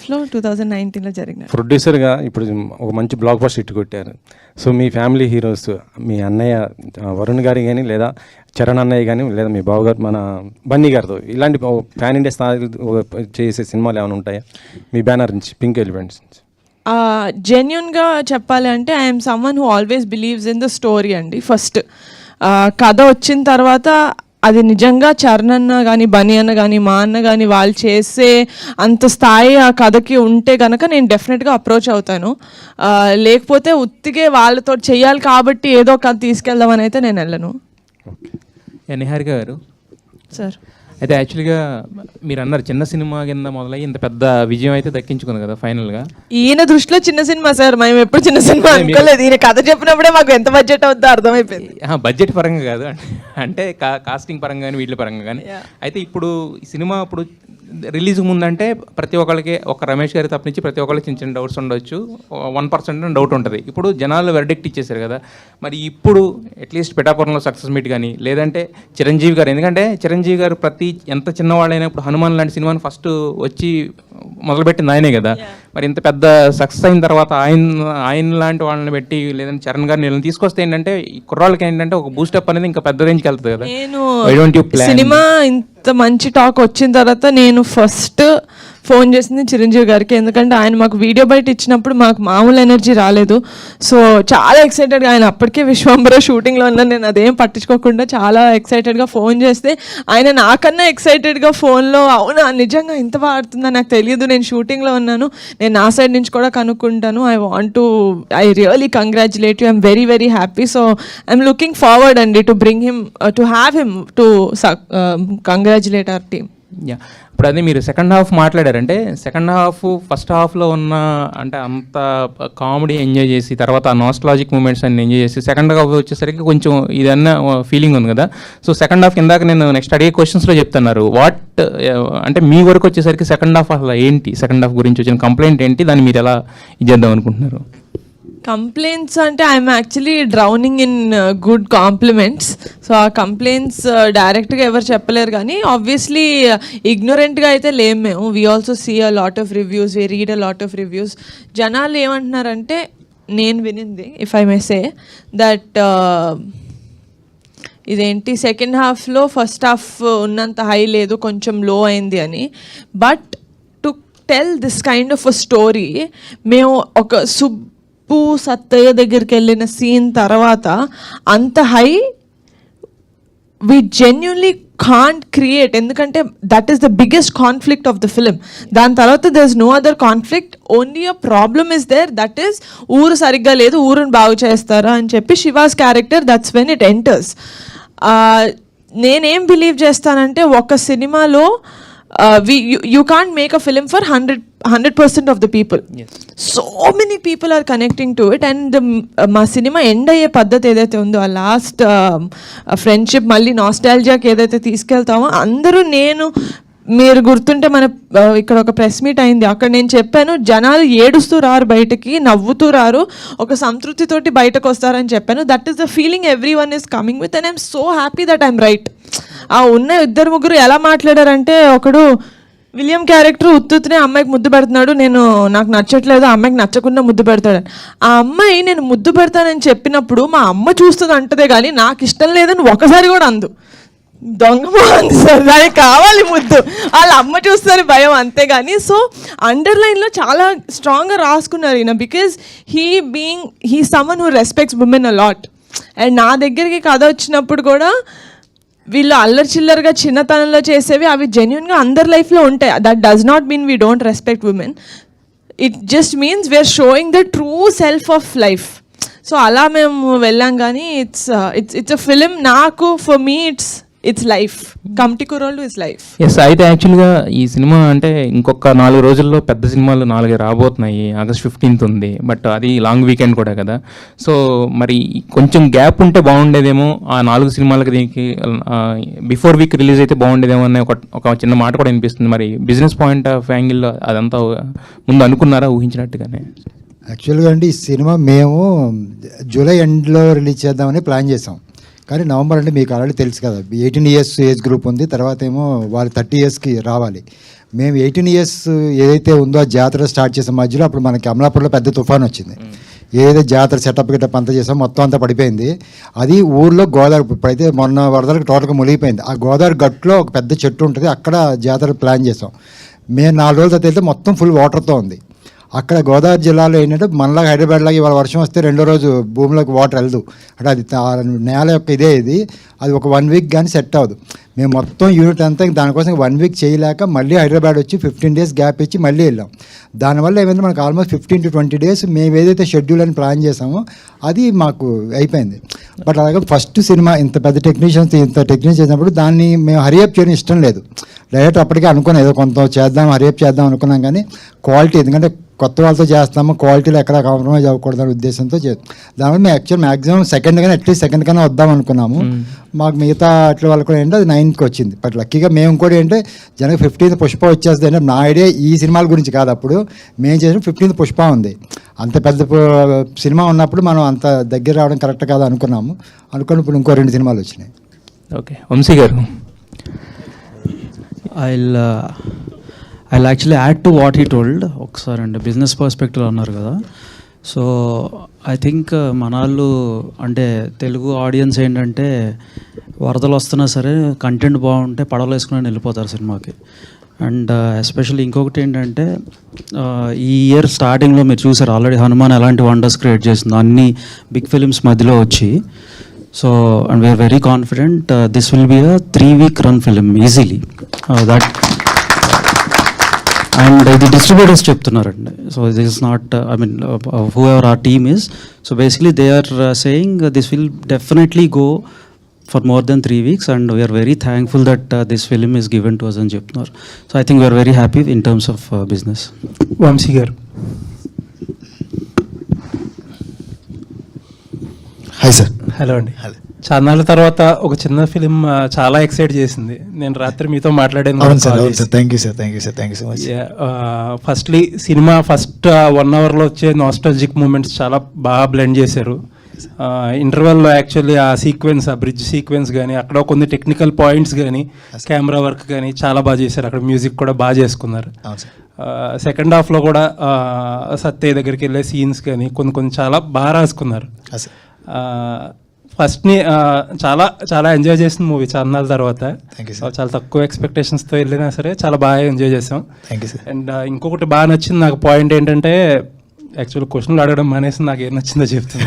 లైఫ్లో 2019లో జరిగిన. ప్రొడ్యూసర్గా ఇప్పుడు ఒక మంచి బ్లాక్ బస్టర్ హిట్ కొట్టారు. సో మీ ఫ్యామిలీ హీరోస్, మీ అన్నయ్య వరుణ్ గారి కానీ, లేదా చరణ్ అన్నయ్య కానీ, లేదా మీ బావగారు మన బన్నీ గారితో ఇలాంటి ప్యాన్ ఇండియా స్థాయి చేసే సినిమాలు ఏమైనా ఉంటాయా మీ బ్యానర్ నుంచి, పింక్ ఎలిఫెంట్స్ నుంచి? జెన్యున్గా చెప్పాలి అంటే I'm someone who always believes in the story అండి. ఫస్ట్ కథ వచ్చిన తర్వాత అది నిజంగా చరణ్ అన్న కానీ, బన్నీ అన్న కానీ, మా అన్న కానీ వాళ్ళు చేసే అంత స్థాయి ఆ కథకి ఉంటే కనుక నేను డెఫినెట్గా అప్రోచ్ అవుతాను. లేకపోతే ఉత్తిగే వాళ్ళతో చెయ్యాలి కాబట్టి ఏదో కథ తీసుకెళ్దామని అయితే నేను వెళ్ళను. నిహారిక గారు సార్, అయితే యాక్చువల్గా మీరు అన్నారు చిన్న సినిమా కింద మొదలయ్యి ఇంత పెద్ద విజయం అయితే దక్కించుకుంది కదా ఫైనల్గా. ఈయన దృష్టిలో చిన్న సినిమా సార్, మేము ఎప్పుడు చిన్న సినిమా అనుకోలేదు. ఈయన కథ చెప్పినప్పుడే మాకు ఎంత బడ్జెట్ అవుతుందో అర్థమైపోయింది. బడ్జెట్ పరంగా కాదు, అంటే కాస్టింగ్ పరంగా కానీ వీటి పరంగా కానీ. అయితే ఇప్పుడు ఈ సినిమా ఇప్పుడు రిలీజ్ ముందంటే ప్రతి ఒక్కరికి, ఒక రమేష్ గారి తప్పనించి ప్రతి ఒక్కరికి చిన్న చిన్న డౌట్స్ ఉండొచ్చు, 1% డౌట్ ఉంటుంది. ఇప్పుడు జనాలు వెర్డిక్ట్ ఇచ్చేసారు కదా, మరి ఇప్పుడు అట్లీస్ట్ పిఠాపురంలో సక్సెస్ మీట్ కానీ, లేదంటే చిరంజీవి గారు, ఎందుకంటే చిరంజీవి గారు ప్రతి ఎంత చిన్నవాళ్ళైనా ఇప్పుడు హనుమాన్ లాంటి సినిమాని ఫస్ట్ వచ్చి మొదలుపెట్టింది ఆయనే కదా. మరి ఇంత పెద్ద సక్సెస్ అయిన తర్వాత ఆయన లాంటి వాళ్ళని పెట్టి, లేదంటే చరణ్ గారిని వీళ్ళని తీసుకొస్తే ఏంటంటే ఈ కుర్రాళ్ళకి ఏంటంటే ఒక బూస్టప్ అనేది ఇంకా పెద్ద రేంజ్కి వెళ్తుంది కదా. నేను సినిమా ఇంత మంచి టాక్ వచ్చిన తర్వాత నేను ఫస్ట్ ఫోన్ చేసింది చిరంజీవి గారికి. ఎందుకంటే ఆయన మాకు వీడియో బయట ఇచ్చినప్పుడు మాకు మామూలు ఎనర్జీ రాలేదు. సో చాలా ఎక్సైటెడ్గా, ఆయన అప్పటికే విశ్వంబర షూటింగ్లో ఉన్నాను, నేను అదేం పట్టించుకోకుండా చాలా ఎక్సైటెడ్గా ఫోన్ చేస్తే ఆయన నాకన్నా ఎక్సైటెడ్గా ఫోన్లో అవునా నిజంగా ఇంత బాగా ఆడుతుందా నాకు తెలియదు, నేను షూటింగ్లో ఉన్నాను, నేను నా సైడ్ నుంచి కూడా కనుక్కుంటాను, I really congratulate you, I'm very very happy. So I'm looking forward అండి to bring him, to have him, to congratulate our team. ఇప్పుడు అదే మీరు సెకండ్ హాఫ్ మాట్లాడారంటే, సెకండ్ హాఫ్ ఫస్ట్ హాఫ్లో ఉన్న అంటే అంత కామెడీ ఎంజాయ్ చేసి, తర్వాత ఆ నాస్టాలజిక్ మూమెంట్స్ అన్ని ఎంజాయ్ చేసి, సెకండ్ హాఫ్ వచ్చేసరికి కొంచెం ఇదన్న ఫీలింగ్ ఉంది కదా. సో సెకండ్ హాఫ్ కిందాక నేను నెక్స్ట్ అడిగే క్వశ్చన్స్లో చెప్తున్నారు. అంటే మీ వరకు వచ్చేసరికి సెకండ్ హాఫ్ అసలు ఏంటి, సెకండ్ హాఫ్ గురించి వచ్చిన కంప్లైంట్ ఏంటి, దాన్ని మీరు ఎలా ఇచ్చేద్దాం అనుకుంటున్నారు? కంప్లైంట్స్ అంటే I'm actually drowning in good compliments. So ఆ కంప్లైంట్స్ డైరెక్ట్గా ఎవరు చెప్పలేరు, కానీ ఆబ్వియస్లీ ఇగ్నోరెంట్గా అయితే లేము మేము. We also see a lot of reviews, we read a lot of reviews. జనాలు ఏమంటున్నారంటే, నేను వినింది if I may say that ఇదేంటి సెకండ్ హాఫ్లో ఫస్ట్ హాఫ్ ఉన్నంత హై లేదు, కొంచెం లో అయింది అని. But to tell this kind of a story, మేము ఒక సత్తయ్య దగ్గరికి వెళ్ళిన సీన్ తర్వాత అంత high we genuinely can't create. ఎందుకంటే that is the biggest conflict of the film. దాని తర్వాత there is no other conflict, only a problem is there, that is ఊరు సరిగ్గా లేదు, ఊరుని బాగు చేస్తారా అని చెప్పి Shiva's character, that's when it enters. నేనేం బిలీవ్ చేస్తానంటే, ఒక సినిమాలో you can't make a film for 100% of the people. Yes. So many people are connecting to it, and మా సినిమా ఎండ్ అయ్యే పద్ధతి ఏదైతే ఉందో, ఆ లాస్ట్ ఫ్రెండ్షిప్ మళ్ళీ నాస్టాల్జియాకి ఏదైతే తీసుకెళ్తామో, అందరూ మీరు గుర్తుంటే మన ఇక్కడ ఒక ప్రెస్ మీట్ అయింది, అక్కడ నేను చెప్పాను జనాలు ఏడుస్తూ రారు బయటకి, నవ్వుతూ రారు, ఒక సంతృప్తితోటి బయటకు వస్తారని చెప్పాను. That is the feeling every one is coming with, and I'm so happy that I'm right. ఆ ఉన్న 2-3 ఎలా మాట్లాడారంటే, ఒకడు విలియం క్యారెక్టర్ ఉత్తునే అమ్మాయికి ముద్దు పెడుతున్నాడు, నాకు నచ్చట్లేదు, ఆ అమ్మాయికి నచ్చకుండా ముద్దు పెడతాడు. ఆ అమ్మాయి నేను ముద్దు పెడతానని చెప్పినప్పుడు మా అమ్మ చూస్తుంది అంటదే కానీ నాకు ఇష్టం లేదని ఒకసారి కూడా అందు. దొంగ సార్, దానికి కావాలి ముద్దు, వాళ్ళ అమ్మ చూస్తారు భయం, అంతేగాని. సో అండర్లైన్లో చాలా స్ట్రాంగ్గా రాసుకున్నారు ఈయన, because he someone who respects women a lot. And నా దగ్గరికి కథ వచ్చినప్పుడు కూడా వీళ్ళు అల్లరి చిల్లరగా చిన్నతనంలో చేసేవి అవి జెన్యున్గా అందరి లైఫ్లో ఉంటాయి. That does not mean we don't respect women, it just means we're showing the true self of life. So అలా మేము వెళ్ళాం, కానీ ఇట్స్ అ ఫిలిం. నాకు for me it's life, Committee Kurrollu it's life. Yes, అయితే యాక్చువల్గా ఈ సినిమా అంటే ఇంకొక 4 రోజుల్లో పెద్ద సినిమాలు 4 రాబోతున్నాయి. August 15th ఉంది, బట్ అది లాంగ్ వీకెండ్ కూడా కదా. సో మరి కొంచెం గ్యాప్ ఉంటే బాగుండేదేమో, ఆ 4 సినిమాలకి దీనికి బిఫోర్ వీక్ రిలీజ్ అయితే బాగుండేదేమో అనే ఒక చిన్న మాట కూడా వినిపిస్తుంది. మరి బిజినెస్ పాయింట్ ఆఫ్ యాంగిల్లో అదంతా ముందు అనుకున్నారా, ఊహించినట్టుగానే? యాక్చువల్గా అండి, ఈ సినిమా మేము జూలై ఎండ్లో రిలీజ్ చేద్దామని ప్లాన్ చేసాం. కానీ నవంబర్ అంటే మీకు ఆల్రెడీ తెలుసు కదా, 18 years ఏజ్ గ్రూప్ ఉంది, తర్వాత ఏమో వాళ్ళు 30 yearsకి రావాలి. మేము 18 years ఏదైతే ఉందో ఆ జాతర స్టార్ట్ చేసే మధ్యలో అప్పుడు మనకి అమలాపూర్లో పెద్ద తుఫాన్ వచ్చింది. ఏదైతే జాతర సెటప్ గిటప్ అంతా చేసామో మొత్తం అంతా పడిపోయింది. అది ఊర్లో గోదావరి, ఇప్పుడైతే మొన్న వరదలకు టోటల్గా మునిగిపోయింది. ఆ గోదావరి గట్టులో ఒక పెద్ద చెట్టు ఉంటుంది, అక్కడ జాతర ప్లాన్ చేసాం. మేము 4 రోజుల తర్వాత వెళ్తే మొత్తం ఫుల్ వాటర్తో ఉంది. అక్కడ గోదావరి జిల్లాలో ఏంటంటే మనలాగా హైదరాబాద్లాగా ఇవాళ వర్షం వస్తే రెండో రోజు భూమిలోకి వాటర్ వెళ్ళదు. అంటే అది నేల యొక్క ఇది అది ఒక 1 week కానీ సెట్ అవ్వదు. మేము మొత్తం యూనిట్ అంతా దానికోసం 1 week చేయలేక మళ్ళీ హైదరాబాద్ వచ్చి 15 days గ్యాప్ ఇచ్చి మళ్ళీ వెళ్ళాం. దానివల్ల ఏమైంది, మనకు ఆల్మోస్ట్ 15 to 20 days మేము ఏదైతే షెడ్యూల్ అని ప్లాన్ చేసామో అది మాకు అయిపోయింది. బట్ అలాగే ఫస్ట్ సినిమా ఇంత పెద్ద టెక్నీషియన్స్ చేసినప్పుడు దాన్ని మేము హరియప్ చేయడం ఇష్టం లేదు. డైరెక్ట్ అప్పటికే అనుకున్నాం ఏదో కొంత చేద్దాం, హరియప్ చేద్దాం అనుకున్నాం. కానీ క్వాలిటీ, ఎందుకంటే కొత్త వాళ్ళతో చేస్తాము, క్వాలిటీలో ఎక్కడ కాంప్రమైజ్ అవ్వకూడదనే ఉద్దేశంతో దానివల్ల మేము యాక్చువల్ మ్యాక్సిమం అట్లీస్ట్ సెకండ్ కన్నా వద్దాం అనుకున్నాము. మాకు మిగతా అట్ల వాళ్ళు కూడా ఏంటంటే అది 9th వచ్చింది. బట్ లక్కీగా మేము కూడా ఏంటంటే జనకి 15th పుష్ప వచ్చేస్తుంది. అంటే నా ఐడియా ఈ సినిమాల గురించి కాదు, అప్పుడు మేము చేసిన 15th పుష్ప ఉంది. అంత పెద్ద సినిమా ఉన్నప్పుడు మనం అంత దగ్గర రావడం కరెక్ట్ కాదు అనుకున్నాము. ఇప్పుడు ఇంకో 2 సినిమాలు వచ్చినాయి. ఓకే, వంశీ గారు. I'll actually add to what he told. ఒకసారి అండి బిజినెస్ పర్స్పెక్టివ్ అన్నారు కదా. సో ఐ థింక్ మనాళ్ళు అంటే తెలుగు ఆడియన్స్ ఏంటంటే వరదలు వస్తున్నా సరే కంటెంట్ బాగుంటే పడవలు వేసుకుని వెళ్ళిపోతారు సినిమాకి. అండ్ ఎస్పెషల్లీ ఇంకొకటి ఏంటంటే ఈ ఇయర్ స్టార్టింగ్లో మీరు చూసారు ఆల్రెడీ హనుమాన్ ఎలాంటి వండర్స్ క్రియేట్ చేసిందో అన్ని బిగ్ ఫిలిమ్స్ మధ్యలో వచ్చి. So and we're very confident this will be a 3-week run film easily. That and ఇది డిస్ట్రిబ్యూటర్స్ చెప్తున్నారండి. So this is not I mean whoever our team is. So basically they are saying this will definitely go for more than 3 weeks and we're very thankful that this film is given to us అని చెప్తున్నారు. So I think we're very happy in terms of business. Vamsi గారు. Hi sir. Hello అండి. చాన్నాళ్ళ తర్వాత ఒక చిన్న film చాలా excite చేసింది. నేను రాత్రి మీతో మాట్లాడాను. Thank you so much. Firstly cinema first 1 hourలో వచ్చే నాస్టాలజిక్ మూమెంట్స్ చాలా బాగా బ్లెండ్ చేశారు. ఇంటర్వెల్లో యాక్చువల్లీ ఆ సీక్వెన్స్, ఆ బ్రిడ్జ్ సీక్వెన్స్ కానీ అక్కడ కొన్ని టెక్నికల్ పాయింట్స్ కానీ కెమెరా వర్క్ కానీ చాలా బాగా చేశారు. అక్కడ మ్యూజిక్ కూడా బాగా చేసుకున్నారు. సెకండ్ హాఫ్లో కూడా సత్య దగ్గరికి వెళ్ళే సీన్స్ కానీ కొన్ని చాలా బాగా రాసుకున్నారు. ఫస్ట్ని చాలా చాలా ఎంజాయ్ చేసిన మూవీ చాన్నాళ్ళ తర్వాత. చాలా తక్కువ ఎక్స్పెక్టేషన్స్తో వెళ్ళినా సరే చాలా బాగా ఎంజాయ్ చేసాం. అండ్ ఇంకొకటి బాగా నచ్చింది నాకు పాయింట్ ఏంటంటే, యాక్చువల్లీ క్వశ్చన్లు అడగడం మానేసి నాకు ఏం నచ్చిందో చెప్తాను.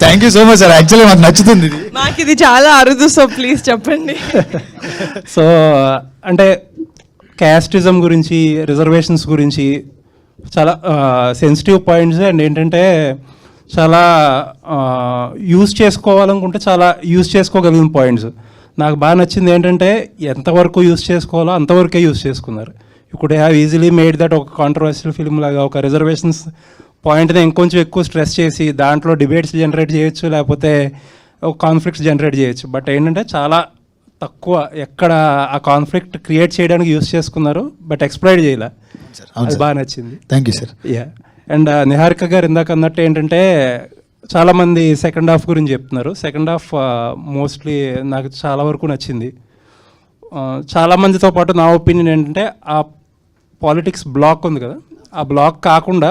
Thank you so much sir. Actually మాకు నచ్చుతుంది, నాకు ఇది చాలా అరుదు. సో ప్లీజ్ చెప్పండి. సో అంటే క్యాస్టిజం గురించి, రిజర్వేషన్స్ గురించి చాలా సెన్సిటివ్ పాయింట్స్. అండ్ ఏంటంటే చాలా యూజ్ చేసుకోవాలనుకుంటే చాలా యూజ్ చేసుకోగలిగిన పాయింట్స్. నాకు బాగా నచ్చింది ఏంటంటే ఎంతవరకు యూజ్ చేసుకోవాలో అంతవరకే యూజ్ చేసుకున్నారు. ఇప్పుడు హ్యావ్ ఈజీలీ మేడ్ దట్ ఒక కాంట్రవర్షియల్ ఫిల్మ్ లాగా ఒక రిజర్వేషన్స్ పాయింట్ని ఇంకొంచెం ఎక్కువ స్ట్రెస్ చేసి దాంట్లో డిబేట్స్ జనరేట్ చేయొచ్చు, లేకపోతే ఒక కాన్ఫ్లిక్ట్స్ జనరేట్ చేయొచ్చు. బట్ ఏంటంటే చాలా తక్కువ ఎక్కడ ఆ కాన్ఫ్లిక్ట్ క్రియేట్ చేయడానికి యూజ్ చేసుకున్నారు, బట్ ఎక్స్ప్లాయిట్ చేయలే. అది బాగా నచ్చింది. Thank you sir. Yeah. And Niharika గారు ఇందాక అన్నట్టు ఏంటంటే చాలామంది సెకండ్ హాఫ్ గురించి చెప్తున్నారు. సెకండ్ హాఫ్ మోస్ట్లీ నాకు చాలా వరకు నచ్చింది. చాలామందితో పాటు నా ఒపీనియన్ ఏంటంటే ఆ పాలిటిక్స్ బ్లాక్ ఉంది కదా, ఆ బ్లాక్ కాకుండా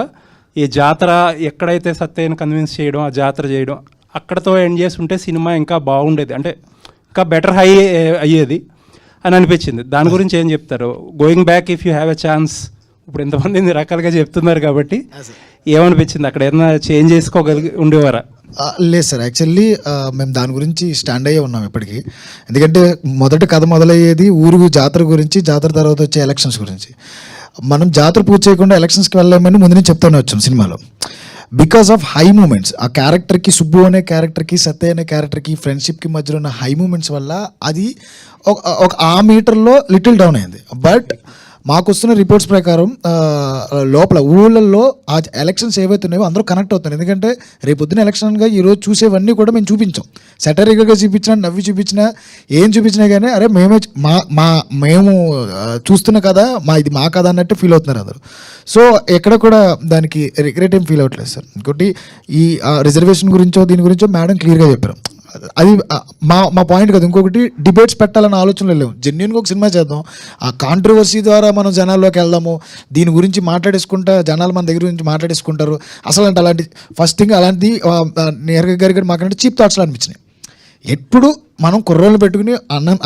ఈ జాతర ఎక్కడైతే సత్యని కన్విన్స్ చేయడం, ఆ జాతర చేయడం అక్కడతో ఎండ్ చేసి ఉంటే సినిమా ఇంకా బాగుండేది, అంటే ఇంకా బెటర్ హై అయ్యేది అని అనిపించింది. దాని గురించి ఏం చెప్తారు? Going back if you have a chance. ఇప్పుడు ఎంతమంది ఇన్ని రకాలుగా చెప్తున్నారు కాబట్టి ఏమనిపించింది? అక్కడ ఏదైనా చేంజ్ చేసుకోగలిగి ఉండేవారా? లేదు సార్, యాక్చువల్లీ మేము దాని గురించి స్టాండ్ అయ్యే ఉన్నాం ఇప్పటికీ. ఎందుకంటే మొదటి కథ మొదలయ్యేది ఊరు జాతర గురించి, జాతర తర్వాత వచ్చే ఎలక్షన్స్ గురించి. మనం జాతర పూర్తి చేయకుండా ఎలక్షన్స్కి వెళ్ళామని ముందు నుంచి చెప్తూనే వచ్చాం సినిమాలో. బికాస్ ఆఫ్ హై మూమెంట్స్, ఆ క్యారెక్టర్కి, సుబ్బు అనే క్యారెక్టర్కి, సత్య అనే క్యారెక్టర్కి, ఫ్రెండ్షిప్కి మధ్యలో ఉన్న హై మూమెంట్స్ వల్ల అది ఒక ఆ మీటర్లో లిటిల్ డౌన్ అయింది. బట్ మాకు వస్తున్న రిపోర్ట్స్ ప్రకారం లోపల ఊళ్ళల్లో ఆ ఎలక్షన్స్ ఏవైతే ఉన్నాయో అందరూ కనెక్ట్ అవుతున్నారు. ఎందుకంటే రేపొద్దున ఎలక్షన్గా ఈరోజు చూసేవన్నీ కూడా మేము చూపించాం. సెటరికల్గా చూపించినా, నవ్వి చూపించినా, ఏం చూపించినా కానీ అరే మేము చూస్తున్న కదా, ఇది మా కథ అన్నట్టు ఫీల్ అవుతున్నారు అందరూ. సో ఎక్కడ కూడా దానికి రిగ్రెట్ ఏం ఫీల్ అవ్వట్లేదు సార్. ఇంకోటి ఈ రిజర్వేషన్ గురించో దీని గురించో మేడం క్లియర్గా చెప్పారు. అది మా పాయింట్ కదా. ఇంకొకటి డిబేట్స్ పెట్టాలన్న ఆలోచనలు లేవు. జెన్యున్గా ఒక సినిమా చేద్దాం, ఆ కాంట్రవర్సీ ద్వారా మనం జనాల్లోకి వెళ్దాము, దీని గురించి మాట్లాడేసుకుంటా జనాలు మన దగ్గర గురించి మాట్లాడేసుకుంటారు. అసలు అంటే అలాంటి ఫస్ట్ థింగ్ అలాంటిది నేరుగా గారి మాకంటే చీప్ థాట్స్లో అనిపించినాయి. ఎప్పుడు మనం కుర్రోళ్ళు పెట్టుకుని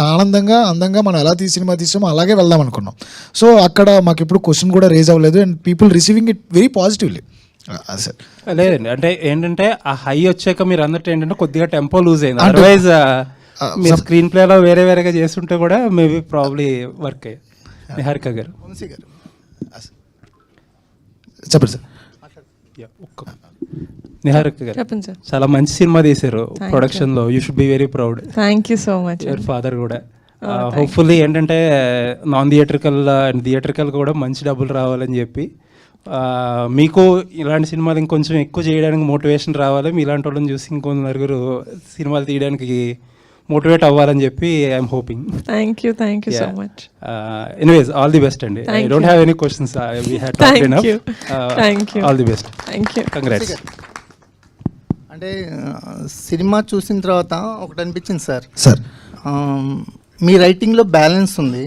ఆనందంగా అందంగా మనం ఎలా సినిమా తీసామో అలాగే వెళ్దాం అనుకున్నాం. సో అక్కడ మాకు ఎప్పుడు క్వశ్చన్ కూడా రేజ్ అవ్వలేదు, and people receiving it very positively. Sir లేదండి, అంటే ఏంటంటే ఆ హై వచ్చాక మీరు అన్నట్టు ఏంటంటే కొద్దిగా టెంపో లూజ్ అయింది. అదర్వైజ్ మీరు స్క్రీన్ ప్లేలో వేరేగా చేస్తుంటే కూడా మేబీ ప్రాబ్లీ వర్క్ అయ్యాయి. నిహారిక గారు చెప్పండి సార్. నిహారిక గారు చెప్పండి సార్. చాలా మంచి సినిమా తీశారు ప్రొడక్షన్ లో. You should be very proud. Thank you so much. Your father కూడా హోప్ఫుల్లీ ఏంటంటే నాన్ థియేట్రికల్ అండ్ థియేట్రికల్ కూడా మంచి డబ్బులు రావాలని చెప్పి మీకు ఇలాంటి సినిమాలు ఇంకొంచెం ఎక్కువ చేయడానికి మోటివేషన్ రావాలి. మీ ఇలాంటి వాళ్ళని చూసి ఇంకొంత నలుగురు సినిమాలు తీయడానికి మోటివేట్ అవ్వాలని చెప్పి I'm hoping. Thank you so much. Anyways all the best అండి. I don't have any questions. We had talked enough. All the best. Congrats. అంటే సినిమా చూసిన తర్వాత ఒకటి అనిపించింది సార్. సార్ మీ రైటింగ్లో బ్యాలెన్స్ ఉంది,